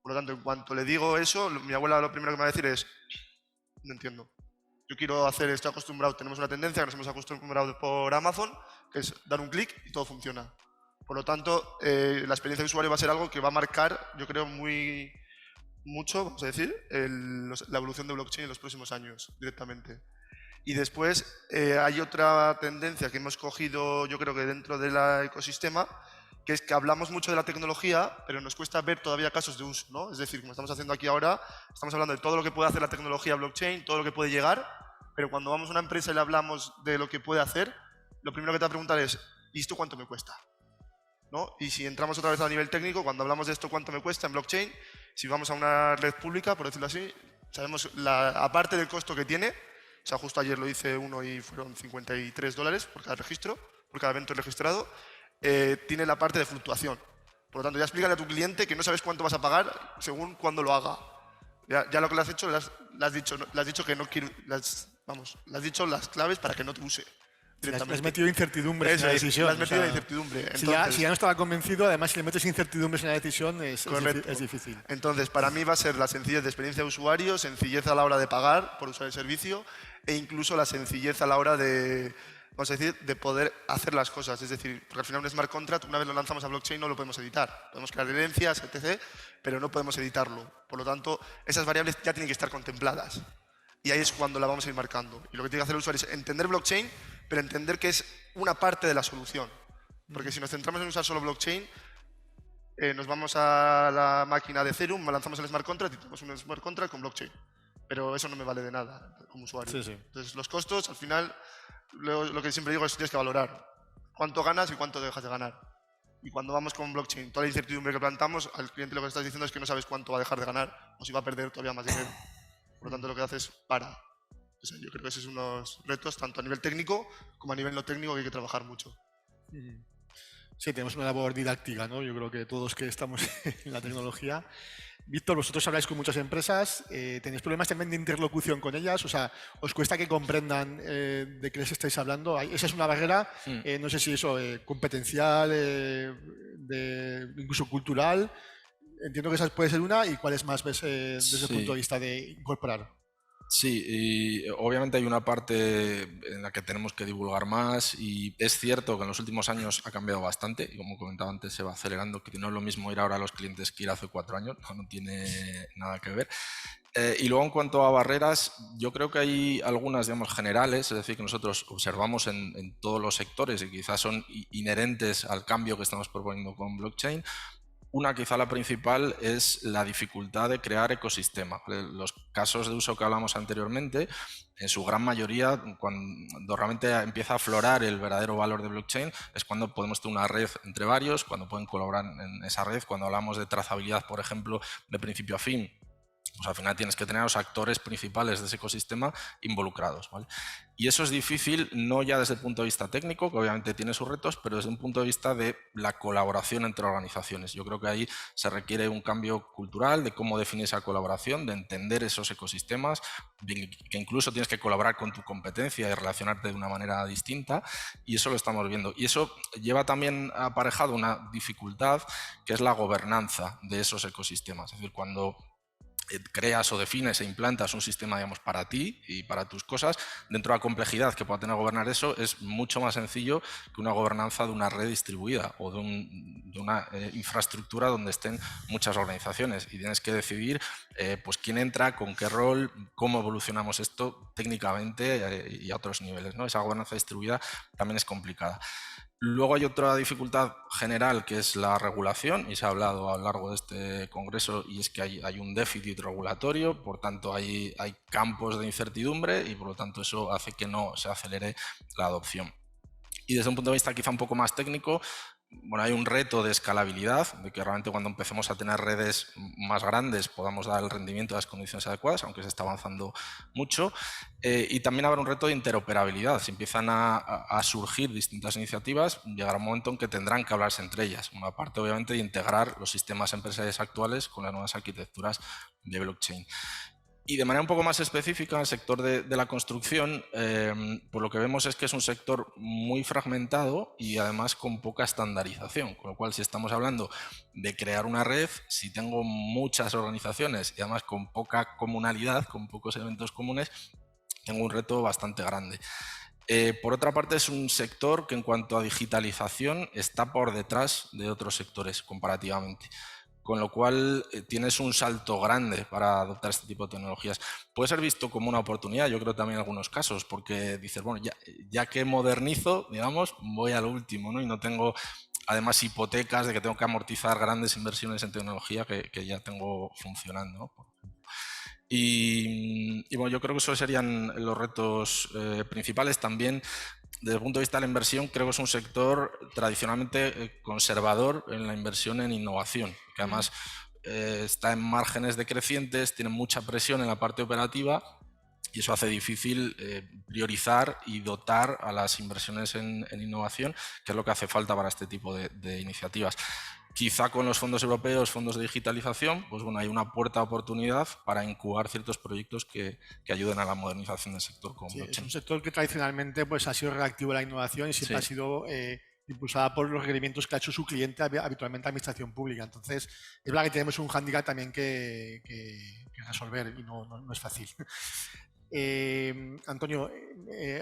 Por lo tanto, en cuanto le digo eso, mi abuela lo primero que me va a decir es, no entiendo. Yo quiero hacer, estoy acostumbrado, tenemos una tendencia que nos hemos acostumbrado por Amazon, que es dar un clic y todo funciona. Por lo tanto, la experiencia de usuario va a ser algo que va a marcar, yo creo, mucho, vamos a decir, la evolución de blockchain en los próximos años, directamente. Y después hay otra tendencia que hemos cogido, yo creo que dentro del ecosistema, que es que hablamos mucho de la tecnología, pero nos cuesta ver todavía casos de uso, ¿no? Es decir, como estamos haciendo aquí ahora, estamos hablando de todo lo que puede hacer la tecnología blockchain, todo lo que puede llegar, pero cuando vamos a una empresa y le hablamos de lo que puede hacer, lo primero que te va a preguntar es, ¿y esto cuánto me cuesta? ¿No? Y si entramos otra vez a nivel técnico, cuando hablamos de esto cuánto me cuesta en blockchain, si vamos a una red pública, por decirlo así, sabemos, aparte del costo que tiene, o sea, justo ayer lo hice uno y fueron $53 por cada registro, por cada evento registrado, tiene la parte de fluctuación. Por lo tanto, ya explícale a tu cliente que no sabes cuánto vas a pagar según cuándo lo haga. Ya lo que le has hecho, le has dicho que no quiero, le has dicho las claves para que no te use. Le has metido incertidumbre en la decisión. Le has metido incertidumbre. Entonces, si ya no estaba convencido, además si le metes incertidumbres en la decisión es difícil. Entonces, para mí va a ser la sencillez de experiencia de usuario, sencillez a la hora de pagar por usar el servicio e incluso la sencillez a la hora de, vamos a decir, de poder hacer las cosas. Es decir, porque al final un smart contract, una vez lo lanzamos a blockchain, no lo podemos editar. Podemos crear herencias, etc., pero no podemos editarlo. Por lo tanto, esas variables ya tienen que estar contempladas. Y ahí es cuando la vamos a ir marcando. Y lo que tiene que hacer el usuario es entender blockchain, pero entender que es una parte de la solución. Porque si nos centramos en usar solo blockchain, nos vamos a la máquina de Ethereum, lanzamos el smart contract y tenemos un smart contract con blockchain. Pero eso no me vale de nada como usuario. Sí, sí. Entonces, los costos, al final, lo que siempre digo es que tienes que valorar cuánto ganas y cuánto dejas de ganar. Y cuando vamos con blockchain, toda la incertidumbre que plantamos, al cliente lo que estás diciendo es que no sabes cuánto va a dejar de ganar o si va a perder todavía más dinero. Por lo tanto, lo que haces es para. O sea, yo creo que esos son unos retos, tanto a nivel técnico como a nivel no técnico, que hay que trabajar mucho. Sí, tenemos una labor didáctica, ¿no? Yo creo que todos que estamos en la tecnología. Víctor, vosotros habláis con muchas empresas, ¿tenéis problemas también de interlocución con ellas? O sea, ¿os cuesta que comprendan de qué les estáis hablando? Esa es una barrera, no sé si eso, competencial, incluso cultural. Entiendo que esa puede ser una, y ¿cuáles más ves desde el punto de vista de incorporar? Sí, y obviamente hay una parte en la que tenemos que divulgar más, y es cierto que en los últimos años ha cambiado bastante y, como comentaba antes, se va acelerando, que no es lo mismo ir ahora a los clientes que ir hace 4 años, no tiene nada que ver. Y luego, en cuanto a barreras, yo creo que hay algunas, digamos, generales, es decir, que nosotros observamos en todos los sectores y quizás son inherentes al cambio que estamos proponiendo con blockchain. Una, quizá la principal, es la dificultad de crear ecosistema. Los casos de uso que hablamos anteriormente, en su gran mayoría, cuando realmente empieza a aflorar el verdadero valor de blockchain, es cuando podemos tener una red entre varios, cuando pueden colaborar en esa red. Cuando hablamos de trazabilidad, por ejemplo, de principio a fin, pues al final tienes que tener a los actores principales de ese ecosistema involucrados, ¿vale? Y eso es difícil, no ya desde el punto de vista técnico, que obviamente tiene sus retos, pero desde un punto de vista de la colaboración entre organizaciones. Yo creo que ahí se requiere un cambio cultural de cómo definir esa colaboración, de entender esos ecosistemas, que incluso tienes que colaborar con tu competencia y relacionarte de una manera distinta, y eso lo estamos viendo. Y eso lleva también aparejado una dificultad, que es la gobernanza de esos ecosistemas. Es decir, cuando creas o defines e implantas un sistema, digamos, para ti y para tus cosas, dentro de la complejidad que pueda tener gobernar eso, es mucho más sencillo que una gobernanza de una red distribuida o de una infraestructura donde estén muchas organizaciones, y tienes que decidir pues quién entra, con qué rol, cómo evolucionamos esto técnicamente y a otros niveles, ¿no? Esa gobernanza distribuida también es complicada. Luego hay otra dificultad general, que es la regulación, y se ha hablado a lo largo de este congreso, y es que hay un déficit regulatorio, por tanto hay campos de incertidumbre, y por lo tanto eso hace que no se acelere la adopción. Y desde un punto de vista quizá un poco más técnico, bueno, hay un reto de escalabilidad, de que realmente cuando empecemos a tener redes más grandes podamos dar el rendimiento de las condiciones adecuadas, aunque se está avanzando mucho. Y también habrá un reto de interoperabilidad. Si empiezan a surgir distintas iniciativas, llegará un momento en que tendrán que hablarse entre ellas. Una parte, obviamente, de integrar los sistemas empresariales actuales con las nuevas arquitecturas de blockchain. Y de manera un poco más específica, el sector de la construcción, pues lo que vemos es que es un sector muy fragmentado y además con poca estandarización, con lo cual, si estamos hablando de crear una red, si tengo muchas organizaciones y además con poca comunalidad, con pocos elementos comunes, tengo un reto bastante grande. Por otra parte, es un sector que, en cuanto a digitalización, está por detrás de otros sectores comparativamente. Con lo cual tienes un salto grande para adoptar este tipo de tecnologías. Puede ser visto como una oportunidad, yo creo, también en algunos casos, porque dices, bueno, ya que modernizo, digamos, voy al último, ¿no? Y no tengo, además, hipotecas de que tengo que amortizar grandes inversiones en tecnología que ya tengo funcionando, ¿no? Y bueno, yo creo que esos serían los retos principales. También, desde el punto de vista de la inversión, creo que es un sector tradicionalmente conservador en la inversión en innovación, que además está en márgenes decrecientes, tiene mucha presión en la parte operativa, y eso hace difícil priorizar y dotar a las inversiones en innovación, que es lo que hace falta para este tipo de iniciativas. Quizá con los fondos europeos, fondos de digitalización, pues bueno, hay una puerta de oportunidad para incubar ciertos proyectos que ayuden a la modernización del sector. Sí, es un sector que tradicionalmente pues, ha sido reactivo a la innovación y siempre ha sido impulsada por los requerimientos que ha hecho su cliente, habitualmente administración pública. Entonces, es verdad que tenemos un hándicap también que resolver, y no es fácil. Antonio,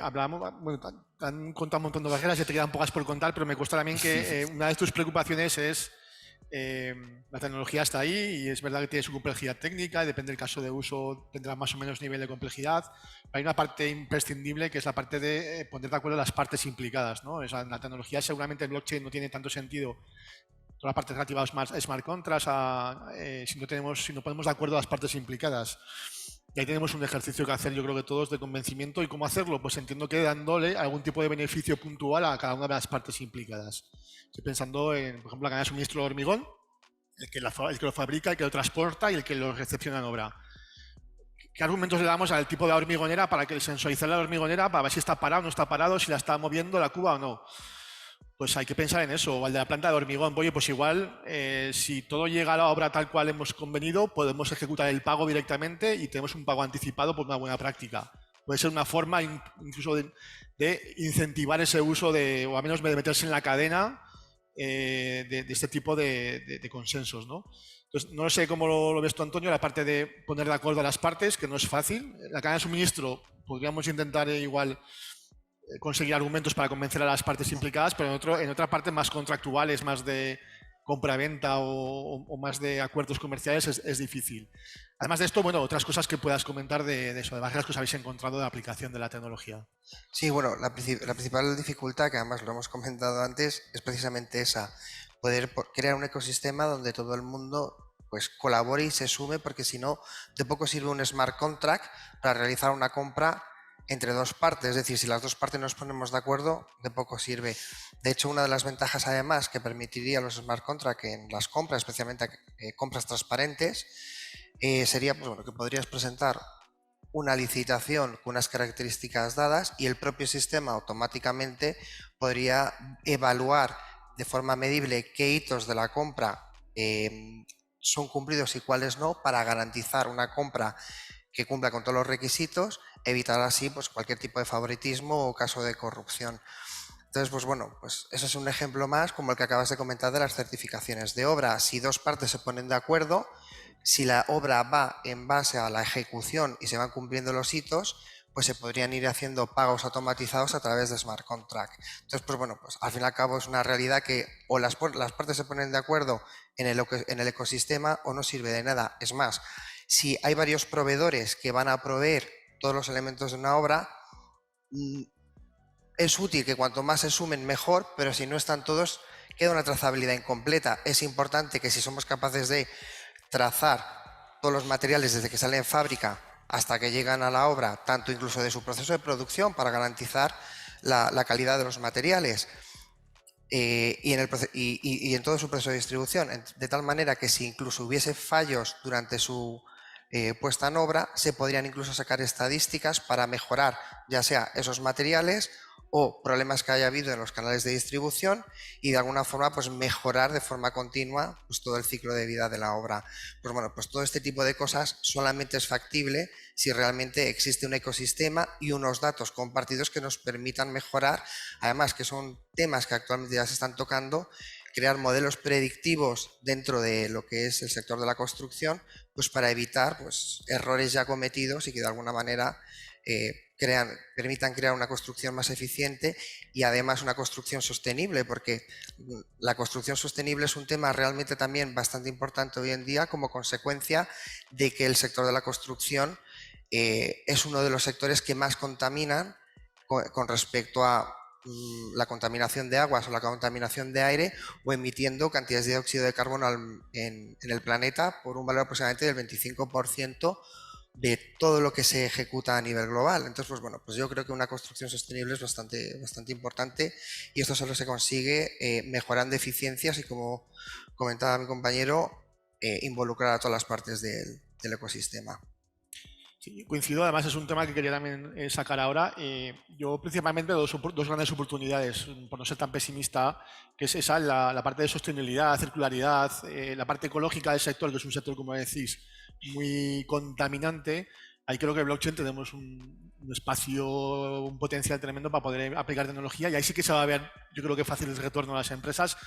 hablábamos, bueno, te han contado un montón de barreras, ya te quedan pocas por contar, pero me cuesta también que una de tus preocupaciones es la tecnología está ahí, y es verdad que tiene su complejidad técnica, y depende del caso de uso tendrá más o menos nivel de complejidad. Hay una parte imprescindible, que es la parte de poner de acuerdo las partes implicadas, ¿no? En la tecnología, seguramente el blockchain no tiene tanto sentido toda la parte relativa a smart contracts, si no ponemos de acuerdo las partes implicadas. Y ahí tenemos un ejercicio que hacer, yo creo que todos, de convencimiento. ¿Y cómo hacerlo? Pues entiendo que dándole algún tipo de beneficio puntual a cada una de las partes implicadas. Estoy pensando en, por ejemplo, la cadena de suministro de hormigón, el que lo fabrica, el que lo transporta y el que lo recepciona en obra. ¿Qué argumentos le damos al tipo de hormigonera para que sensorizar la hormigonera para ver si está parado o no está parado, si la está moviendo la cuba o no? pues hay que pensar en eso. O al de la planta de hormigón, oye, pues igual, si todo llega a la obra tal cual hemos convenido, podemos ejecutar el pago directamente y tenemos un pago anticipado por una buena práctica. Puede ser una forma incluso de incentivar ese uso o al menos de meterse en la cadena de este tipo de consensos, ¿no? Entonces, no sé cómo lo ves tú, Antonio, la parte de poner de acuerdo a las partes, que no es fácil. La cadena de suministro podríamos intentar igual conseguir argumentos para convencer a las partes implicadas, pero en otra parte más contractuales, más de compra-venta o más de acuerdos comerciales es difícil. Además de esto, bueno, otras cosas que puedas comentar de eso, de barreras que os habéis encontrado de aplicación de la tecnología. Sí, bueno, la principal dificultad, que además lo hemos comentado antes, es precisamente esa, poder crear un ecosistema donde todo el mundo pues colabore y se sume, porque si no, de poco sirve un smart contract para realizar una compra entre dos partes. Es decir, si las dos partes nos ponemos de acuerdo, de poco sirve. De hecho, una de las ventajas además que permitiría los smart contracts en las compras, especialmente compras transparentes, sería pues, bueno, que podrías presentar una licitación con unas características dadas y el propio sistema automáticamente podría evaluar de forma medible qué hitos de la compra son cumplidos y cuáles no, para garantizar una compra que cumpla con todos los requisitos, evitar así pues, cualquier tipo de favoritismo o caso de corrupción. Entonces, pues bueno, pues eso es un ejemplo más como el que acabas de comentar de las certificaciones de obra. Si dos partes se ponen de acuerdo, si la obra va en base a la ejecución y se van cumpliendo los hitos, pues se podrían ir haciendo pagos automatizados a través de smart contract. Entonces, pues bueno, pues al fin y al cabo es una realidad que o las partes se ponen de acuerdo en el ecosistema o no sirve de nada. Es más, si hay varios proveedores que van a proveer todos los elementos de una obra, es útil que cuanto más se sumen mejor, pero si no están todos, queda una trazabilidad incompleta. Es importante que si somos capaces de trazar todos los materiales desde que salen en fábrica hasta que llegan a la obra, tanto incluso de su proceso de producción para garantizar la calidad de los materiales y en todo su proceso de distribución, de tal manera que si incluso hubiese fallos durante su puesta en obra, se podrían incluso sacar estadísticas para mejorar ya sea esos materiales o problemas que haya habido en los canales de distribución y de alguna forma pues mejorar de forma continua pues, todo el ciclo de vida de la obra. Pues bueno, pues todo este tipo de cosas solamente es factible si realmente existe un ecosistema y unos datos compartidos que nos permitan mejorar, además que son temas que actualmente ya se están tocando, crear modelos predictivos dentro de lo que es el sector de la construcción, pues para evitar pues, errores ya cometidos y que de alguna manera permitan crear una construcción más eficiente y además una construcción sostenible, porque la construcción sostenible es un tema realmente también bastante importante hoy en día como consecuencia de que el sector de la construcción es uno de los sectores que más contaminan con respecto a la contaminación de aguas o la contaminación de aire o emitiendo cantidades de dióxido de carbono en el planeta por un valor aproximadamente del 25% de todo lo que se ejecuta a nivel global. Entonces, pues bueno, pues yo creo que una construcción sostenible es bastante importante y esto solo se consigue mejorando eficiencias y, como comentaba mi compañero, involucrar a todas las partes del ecosistema. Sí, coincido, además es un tema que quería también sacar ahora. Yo principalmente dos grandes oportunidades, por no ser tan pesimista, que es esa, la parte de sostenibilidad, circularidad, la parte ecológica del sector, que es un sector, como decís, muy contaminante. Ahí creo que en blockchain tenemos un espacio, un potencial tremendo para poder aplicar tecnología y ahí sí que se va a ver, yo creo que fácil el retorno a las empresas.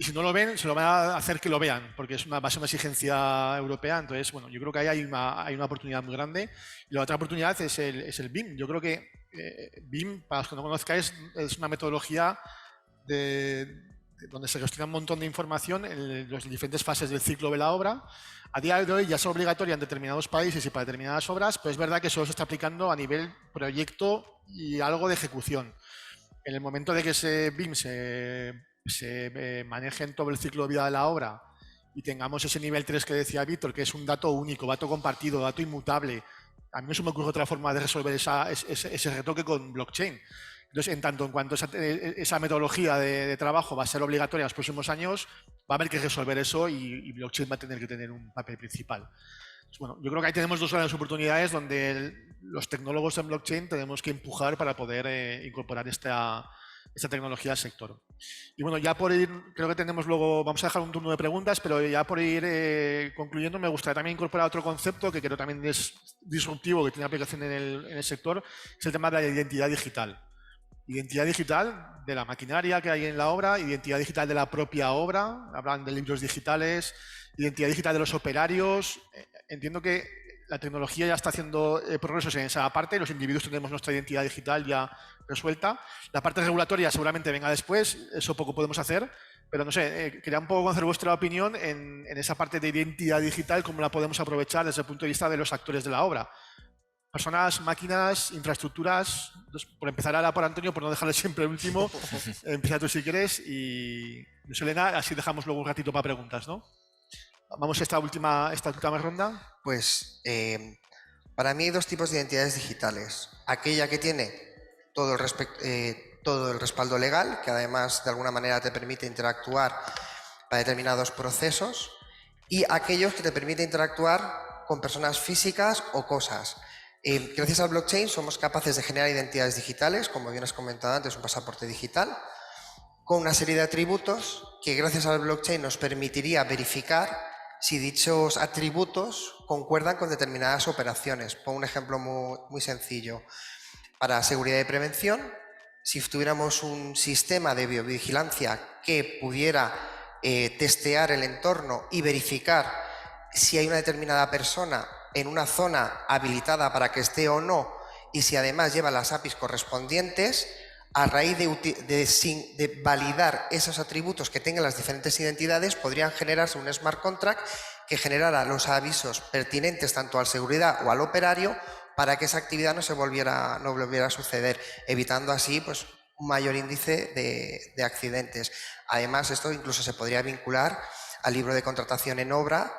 Y si no lo ven, se lo van a hacer que lo vean, porque va a ser una exigencia europea. Entonces, bueno, yo creo que ahí hay una oportunidad muy grande. Y la otra oportunidad es el BIM. Yo creo que BIM, para los que no conozcáis, es una metodología donde se gestiona un montón de información en las diferentes fases del ciclo de la obra. A día de hoy ya es obligatoria en determinados países y para determinadas obras, pero es verdad que solo se está aplicando a nivel proyecto y algo de ejecución. En el momento de que ese BIM se maneje en todo el ciclo de vida de la obra y tengamos ese nivel 3 que decía Víctor, que es un dato único, dato compartido, dato inmutable, a mí no se me ocurre otra forma de resolver ese retoque con blockchain. Entonces, en cuanto esa metodología de trabajo va a ser obligatoria en los próximos años, va a haber que resolver eso y blockchain va a tener que tener un papel principal. Entonces, bueno, yo creo que ahí tenemos dos grandes oportunidades donde los tecnólogos en blockchain tenemos que empujar para poder incorporar esta esta tecnología al sector. Y bueno, ya por ir, creo que tenemos luego, vamos a dejar un turno de preguntas, pero ya por ir concluyendo, me gustaría también incorporar otro concepto que creo también es disruptivo, que tiene aplicación en el sector, es el tema de la identidad digital. Identidad digital de la maquinaria que hay en la obra, identidad digital de la propia obra, hablan de libros digitales, identidad digital de los operarios. Entiendo que la tecnología ya está haciendo progresos en esa parte, los individuos tenemos nuestra identidad digital ya resuelta. La parte regulatoria seguramente venga después, eso poco podemos hacer, pero no sé, quería un poco conocer vuestra opinión en esa parte de identidad digital, cómo la podemos aprovechar desde el punto de vista de los actores de la obra. Personas, máquinas, infraestructuras. Entonces, por empezar ahora por Antonio, por no dejarle siempre el último, empieza tú si quieres y nos Elena, así dejamos luego un ratito para preguntas, ¿no? Vamos a esta última ronda. Pues para mí hay dos tipos de identidades digitales. Aquella que tiene todo el respaldo legal, que además de alguna manera te permite interactuar para determinados procesos, y aquellos que te permiten interactuar con personas físicas o cosas. Gracias al blockchain somos capaces de generar identidades digitales, como bien has comentado antes, un pasaporte digital, con una serie de atributos que gracias al blockchain nos permitiría verificar si dichos atributos concuerdan con determinadas operaciones. Pongo un ejemplo muy sencillo. Para seguridad y prevención, si tuviéramos un sistema de biovigilancia que pudiera testear el entorno y verificar si hay una determinada persona en una zona habilitada para que esté o no, y si además lleva las APIs correspondientes, a raíz de validar esos atributos que tengan las diferentes identidades, podrían generarse un smart contract que generara los avisos pertinentes tanto a la seguridad o al operario para que esa actividad no volviera a suceder, evitando así pues, un mayor índice de accidentes. Además, esto incluso se podría vincular al libro de contratación en obra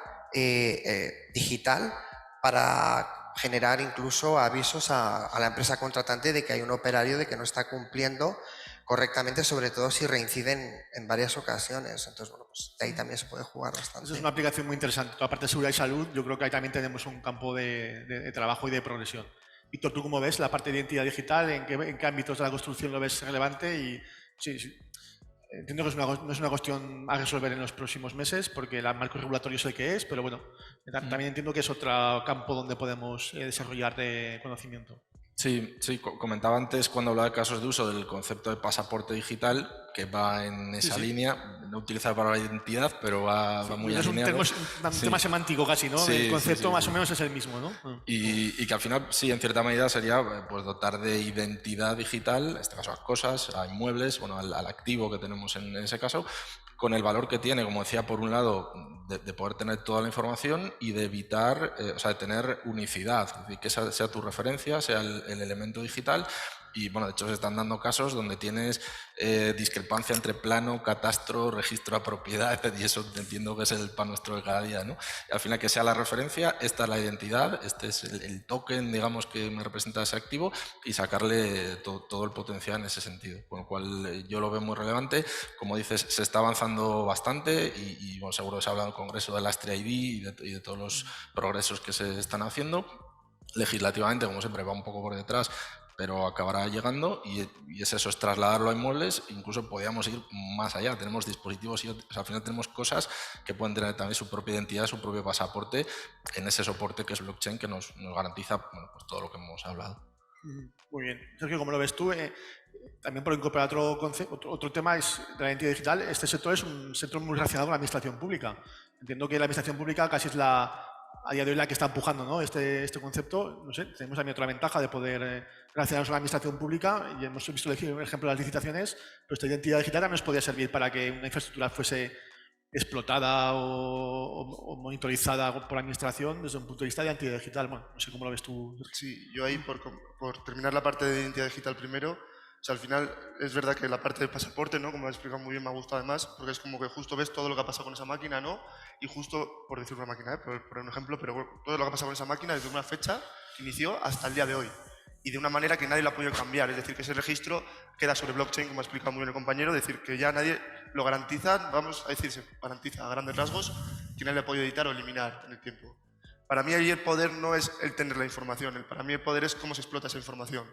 digital para generar incluso avisos a la empresa contratante de que hay un operario de que no está cumpliendo correctamente, sobre todo si reinciden en varias ocasiones. Entonces, bueno, pues de ahí también se puede jugar bastante. Eso es una aplicación muy interesante. Toda la parte de seguridad y salud, yo creo que ahí también tenemos un campo de trabajo y de progresión. Víctor, ¿tú cómo ves la parte de identidad digital? ¿En qué ámbitos de la construcción lo ves relevante? Y sí, entiendo que no es una cuestión a resolver en los próximos meses, porque el marco regulatorio es el que es, pero bueno, también entiendo que es otro campo donde podemos desarrollar de conocimiento. Sí, comentaba antes cuando hablaba de casos de uso del concepto de pasaporte digital, que va en esa línea, no utilizar para la identidad, pero va muy alineado. Es un tema semántico casi, ¿no? El concepto más o menos es el mismo, ¿no? Y que al final, sí, en cierta medida sería pues, dotar de identidad digital, en este caso a cosas, a inmuebles, bueno, al activo que tenemos en ese caso, con el valor que tiene, como decía, por un lado, de poder tener toda la información y de evitar, o sea, de tener unicidad, es decir, que esa sea tu referencia, sea el elemento digital. Y bueno, de hecho se están dando casos donde tienes discrepancia entre plano, catastro, registro de propiedad, y eso entiendo que es el pan nuestro de cada día, ¿no? Y al final que sea la referencia, esta es la identidad, este es el token, digamos, que me representa ese activo, y sacarle todo el potencial en ese sentido. Con lo cual yo lo veo muy relevante. Como dices, se está avanzando bastante y bueno, seguro que se ha hablado en el Congreso de Lastre ID y de todos los progresos que se están haciendo. Legislativamente, como siempre, va un poco por detrás, pero acabará llegando y es eso, es trasladarlo a inmuebles. Incluso podríamos ir más allá, tenemos dispositivos y al final tenemos cosas que pueden tener también su propia identidad, su propio pasaporte en ese soporte que es blockchain, que nos garantiza bueno, pues todo lo que hemos hablado. Muy bien. Sergio, ¿cómo lo ves tú? También por incorporar otro tema es de la identidad digital. Este sector es un sector muy relacionado con la administración pública. Entiendo que la administración pública casi es a día de hoy la que está empujando, ¿no? este concepto. No sé, tenemos también otra ventaja de poder relacionarnos con la administración pública y hemos visto el ejemplo de las licitaciones, pero esta identidad digital también nos podría servir para que una infraestructura fuese explotada o monitorizada por la administración desde un punto de vista de identidad digital. Bueno, no sé cómo lo ves tú. Sí, yo ahí por terminar la parte de identidad digital primero, o sea, al final es verdad que la parte del pasaporte, ¿no? Como lo has explicado muy bien, me ha gustado además, porque es como que justo ves todo lo que ha pasado con esa máquina, ¿no? Y justo, por decir una máquina, por un ejemplo, pero todo lo que ha pasado con esa máquina desde una fecha que inició hasta el día de hoy. Y de una manera que nadie lo ha podido cambiar, es decir, que ese registro queda sobre blockchain, como ha explicado muy bien el compañero, es decir, que ya nadie lo garantiza, vamos a decir, se garantiza a grandes rasgos, que nadie lo ha podido editar o eliminar en el tiempo. Para mí ahí el poder no es el tener la información, para mí el poder es cómo se explota esa información.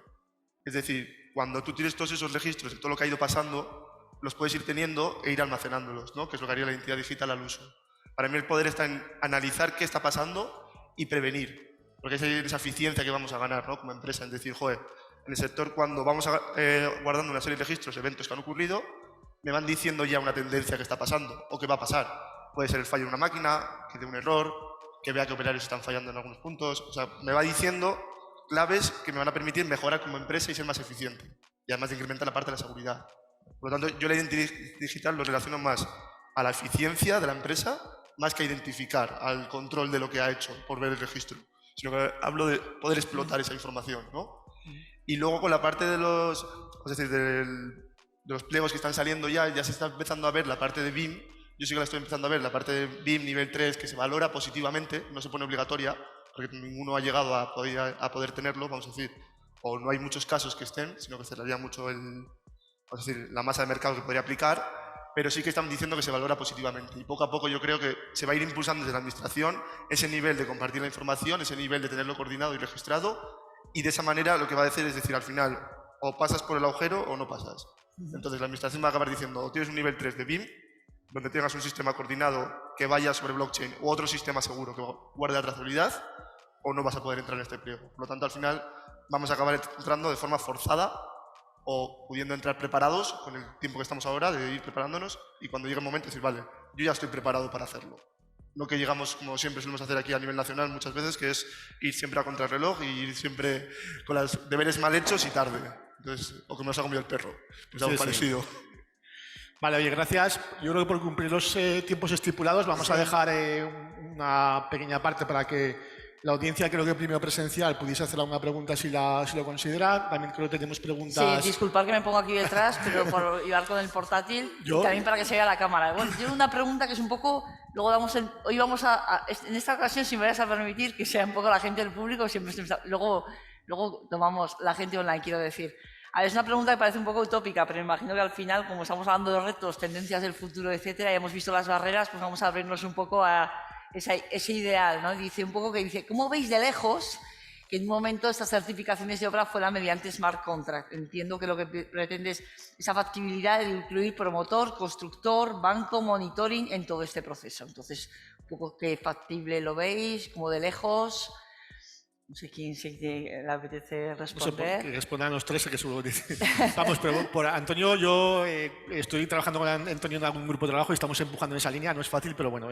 Es decir, cuando tú tienes todos esos registros de todo lo que ha ido pasando, los puedes ir teniendo e ir almacenándolos, ¿no? Que es lo que haría la identidad digital al uso. Para mí el poder está en analizar qué está pasando y prevenir, porque es esa eficiencia que vamos a ganar, ¿no? Como empresa, es decir, joder, en el sector cuando vamos guardando una serie de registros, eventos que han ocurrido, me van diciendo ya una tendencia que está pasando o que va a pasar. Puede ser el fallo de una máquina, que dé un error, que vea que operarios están fallando en algunos puntos, o sea, me va diciendo claves que me van a permitir mejorar como empresa y ser más eficiente, y además de incrementar la parte de la seguridad. Por lo tanto, yo la identidad digital lo relaciono más a la eficiencia de la empresa, más que a identificar, al control de lo que ha hecho por ver el registro, sino que hablo de poder explotar esa información, ¿no? Y luego con la parte de los, es decir, de los pliegos que están saliendo ya se está empezando a ver la parte de BIM. Yo sí que la estoy empezando a ver, la parte de BIM nivel 3, que se valora positivamente, no se pone obligatoria, porque ninguno ha llegado a poder tenerlo, vamos a decir, o no hay muchos casos que estén, sino que cerraría mucho la masa de mercado que podría aplicar, pero sí que están diciendo que se valora positivamente. Y poco a poco yo creo que se va a ir impulsando desde la administración ese nivel de compartir la información, ese nivel de tenerlo coordinado y registrado, y de esa manera lo que va a decir es decir, al final, o pasas por el agujero o no pasas. Entonces la administración va a acabar diciendo, o tienes un nivel 3 de BIM, donde tengas un sistema coordinado que vaya sobre blockchain u otro sistema seguro que guarde la trazabilidad, o no vas a poder entrar en este pliego. Por lo tanto, al final vamos a acabar entrando de forma forzada o pudiendo entrar preparados con el tiempo que estamos ahora, de ir preparándonos y cuando llegue el momento decir, vale, yo ya estoy preparado para hacerlo. No que llegamos, como siempre solemos hacer aquí a nivel nacional muchas veces, que es ir siempre a contrarreloj y ir siempre con los deberes mal hechos y tarde. Entonces, o que me los ha comido el perro. Pues algo parecido. Vale, oye, gracias. Yo creo que por cumplir los tiempos estipulados vamos a dejar una pequeña parte para que la audiencia, creo que primero presencial, pudiese hacer alguna pregunta si lo considera. También creo que tenemos preguntas. Sí, disculpad que me pongo aquí detrás, pero por llevar con el portátil y también para que se vea la cámara. Bueno, yo una pregunta que es un poco, luego hoy vamos en esta ocasión, si me vas a permitir, que sea un poco la gente del público, siempre luego tomamos la gente online, quiero decir. A ver, es una pregunta que parece un poco utópica, pero me imagino que al final, como estamos hablando de retos, tendencias del futuro, etcétera, y hemos visto las barreras, pues vamos a abrirnos un poco a ese ideal, ¿no? Dice, ¿cómo veis de lejos que en un momento estas certificaciones de obra fueran mediante smart contract? Entiendo que lo que pretende es esa factibilidad de incluir promotor, constructor, banco, monitoring en todo este proceso. Entonces, un poco qué factible lo veis, como de lejos. No sé quién le apetece responder. No sé, que respondan los tres, que seguro dice. Vamos, pero por Antonio, yo estoy trabajando con Antonio en algún grupo de trabajo y estamos empujando en esa línea. No es fácil, pero bueno.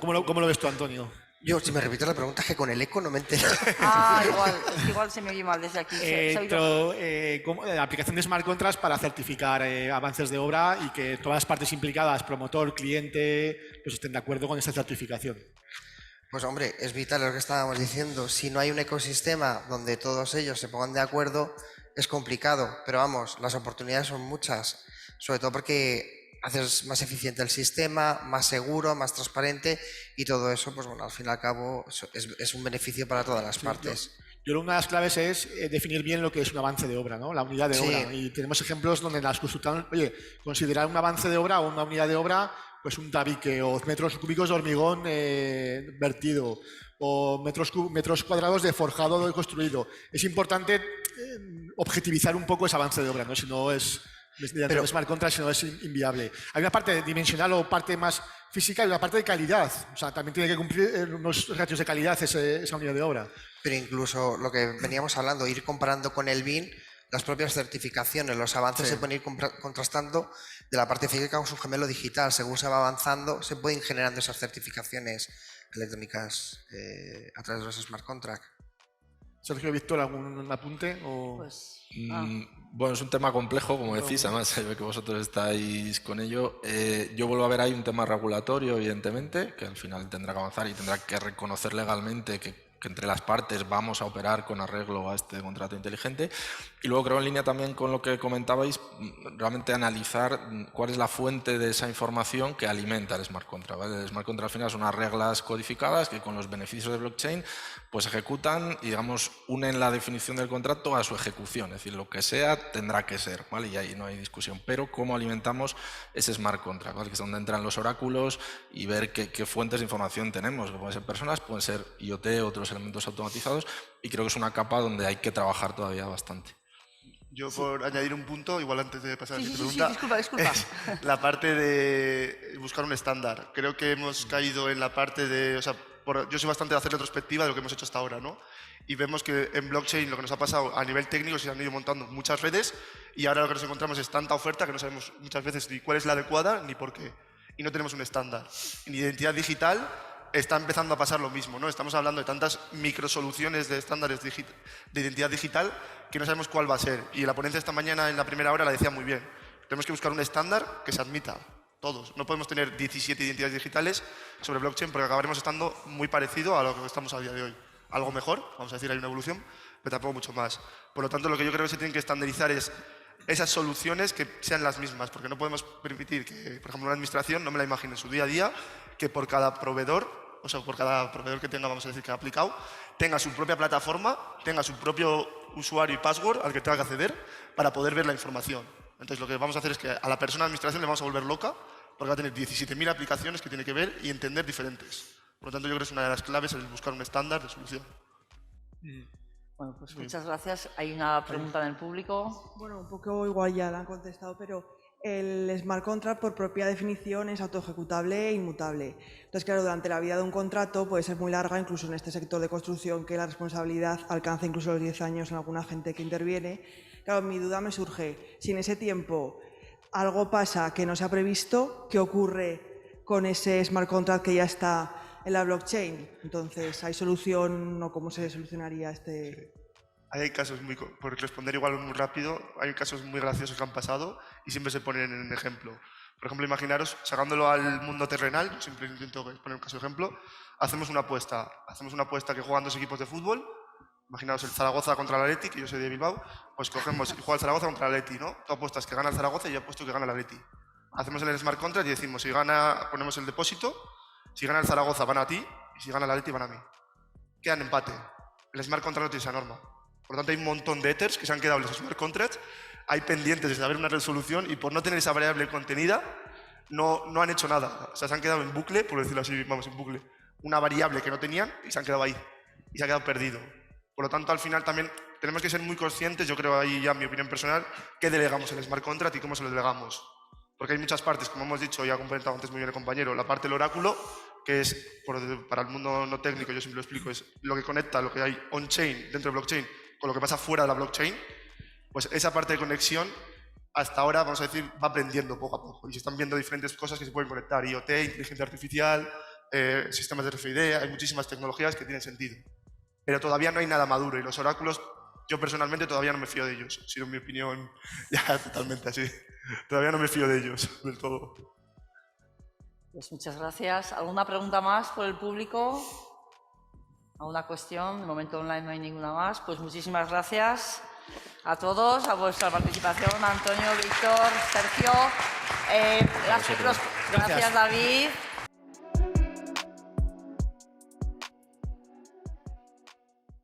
¿Cómo lo ves tú, Antonio? Yo, si me repites la pregunta, es que con el eco no me entero. Igual se me oye mal desde aquí. La aplicación de Smart Contracts para certificar avances de obra y que todas las partes implicadas, promotor, cliente, pues estén de acuerdo con esa certificación. Pues hombre, es vital lo que estábamos diciendo. Si no hay un ecosistema donde todos ellos se pongan de acuerdo, es complicado. Pero vamos, las oportunidades son muchas. Sobre todo porque haces más eficiente el sistema, más seguro, más transparente y todo eso, pues bueno, al fin y al cabo es un beneficio para todas las partes. Yo creo que una de las claves es definir bien lo que es un avance de obra, ¿no? La unidad de obra. Y tenemos ejemplos donde las constructoras, oye, considerar un avance de obra o una unidad de obra, pues un tabique o metros cúbicos de hormigón vertido o metros cuadrados de forjado construido. Es importante objetivizar un poco ese avance de obra, ¿no? Si no es smart contract, si no es inviable. Hay una parte dimensional o parte más física y una parte de calidad. O sea, también tiene que cumplir unos ratios de calidad esa unidad de obra. Pero incluso lo que veníamos hablando, ir comparando con el BIM, las propias certificaciones, los avances se pueden ir contrastando de la parte física con su gemelo digital. Según se va avanzando, se pueden ir generando esas certificaciones electrónicas a través de los smart contracts. Sergio, Víctor, ¿algún apunte? Bueno, es un tema complejo, como decís, además se ve que vosotros estáis con ello. Yo vuelvo a ver ahí un tema regulatorio, evidentemente, que al final tendrá que avanzar y tendrá que reconocer legalmente que entre las partes vamos a operar con arreglo a este contrato inteligente. Y luego creo en línea también con lo que comentabais, realmente analizar cuál es la fuente de esa información que alimenta el smart contract, ¿vale? El smart contract al final son unas reglas codificadas que con los beneficios de blockchain pues ejecutan y digamos unen la definición del contrato a su ejecución, es decir, lo que sea tendrá que ser, ¿vale? Y ahí no hay discusión, pero cómo alimentamos ese smart contract, ¿vale? Que es donde entran los oráculos y ver qué fuentes de información tenemos, que pueden ser personas, pueden ser IoT, otros elementos automatizados, y creo que es una capa donde hay que trabajar todavía bastante. Yo por añadir un punto, igual antes de pasar a la Sí, siguiente sí, pregunta, disculpa. es la parte de buscar un estándar. Creo que hemos caído en la parte de, o sea, yo soy bastante de hacer retrospectiva de lo que hemos hecho hasta ahora, ¿no? Y vemos que en blockchain lo que nos ha pasado a nivel técnico se han ido montando muchas redes y ahora lo que nos encontramos es tanta oferta que no sabemos muchas veces ni cuál es la adecuada ni por qué. Y no tenemos un estándar. En identidad digital está empezando a pasar lo mismo, ¿no? Estamos hablando de tantas microsoluciones de estándares de identidad digital que no sabemos cuál va a ser. Y la ponencia esta mañana en la primera hora la decía muy bien. Tenemos que buscar un estándar que se admita. Todos. No podemos tener 17 identidades digitales sobre blockchain porque acabaremos estando muy parecido a lo que estamos a día de hoy. Algo mejor, vamos a decir, hay una evolución, pero tampoco mucho más. Por lo tanto, lo que yo creo que se tienen que estandarizar es esas soluciones que sean las mismas, porque no podemos permitir que, por ejemplo, una administración, no me la imagino en su día a día, que por cada proveedor, o sea, por cada proveedor que tenga, vamos a decir, que ha aplicado, tenga su propia plataforma, tenga su propio usuario y password al que tenga que acceder para poder ver la información. Entonces, lo que vamos a hacer es que a la persona de administración le vamos a volver loca porque va a tener 17.000 aplicaciones que tiene que ver y entender diferentes. Por lo tanto, yo creo que es una de las claves el buscar un estándar de solución. Bueno, pues muchas gracias. Hay una pregunta en el público. Bueno, un poco igual ya la han contestado, pero el smart contract por propia definición es autoejecutable e inmutable. Entonces, claro, durante la vida de un contrato puede ser muy larga, incluso en este sector de construcción, que la responsabilidad alcanza incluso los 10 años en alguna gente que interviene. Claro, mi duda me surge, si en ese tiempo algo pasa que no se ha previsto, ¿qué ocurre con ese smart contract que ya está en la blockchain? Entonces, ¿hay solución o cómo se solucionaría este...? Hay casos por responder igual muy rápido, hay casos muy graciosos que han pasado y siempre se ponen en ejemplo. Por ejemplo, imaginaros, sacándolo al mundo terrenal, yo siempre intento poner un caso de ejemplo, hacemos una apuesta que juegan dos equipos de fútbol, imaginaos el Zaragoza contra el Atleti, que yo soy de Bilbao, pues cogemos y juega el Zaragoza contra el Atleti, ¿no? Tú apuestas que gana el Zaragoza y yo apuesto que gana el Atleti. Hacemos el smart contract y decimos, si gana, ponemos el depósito, si gana el Zaragoza van a ti y si gana el Atleti van a mí. Quedan empate. El smart contract no tiene esa norma. Por lo tanto, hay un montón de ethers que se han quedado en los smart contracts, hay pendientes de saber una resolución y por no tener esa variable contenida, no han hecho nada. O sea, se han quedado en bucle, por decirlo así, vamos, en bucle. Una variable que no tenían y se han quedado ahí. Y se ha quedado perdido. Por lo tanto, al final también tenemos que ser muy conscientes, yo creo ahí ya mi opinión personal, qué delegamos en el smart contract y cómo se lo delegamos. Porque hay muchas partes, como hemos dicho y ha comentado antes muy bien el compañero, la parte del oráculo, que es, para el mundo no técnico, yo siempre lo explico, es lo que conecta lo que hay on-chain, dentro de blockchain, con lo que pasa fuera de la blockchain, pues esa parte de conexión, hasta ahora, vamos a decir, va aprendiendo poco a poco. Y se están viendo diferentes cosas que se pueden conectar, IoT, inteligencia artificial, sistemas de RFID, hay muchísimas tecnologías que tienen sentido. Pero todavía no hay nada maduro y los oráculos, yo personalmente todavía no me fío de ellos. Ha sido mi opinión ya totalmente así. Todavía no me fío de ellos del todo. Pues muchas gracias. ¿Alguna pregunta más por el público? ¿Alguna cuestión? De momento online no hay ninguna más. Pues muchísimas gracias a todos, a vuestra participación, Antonio, Víctor, Sergio. Gracias David.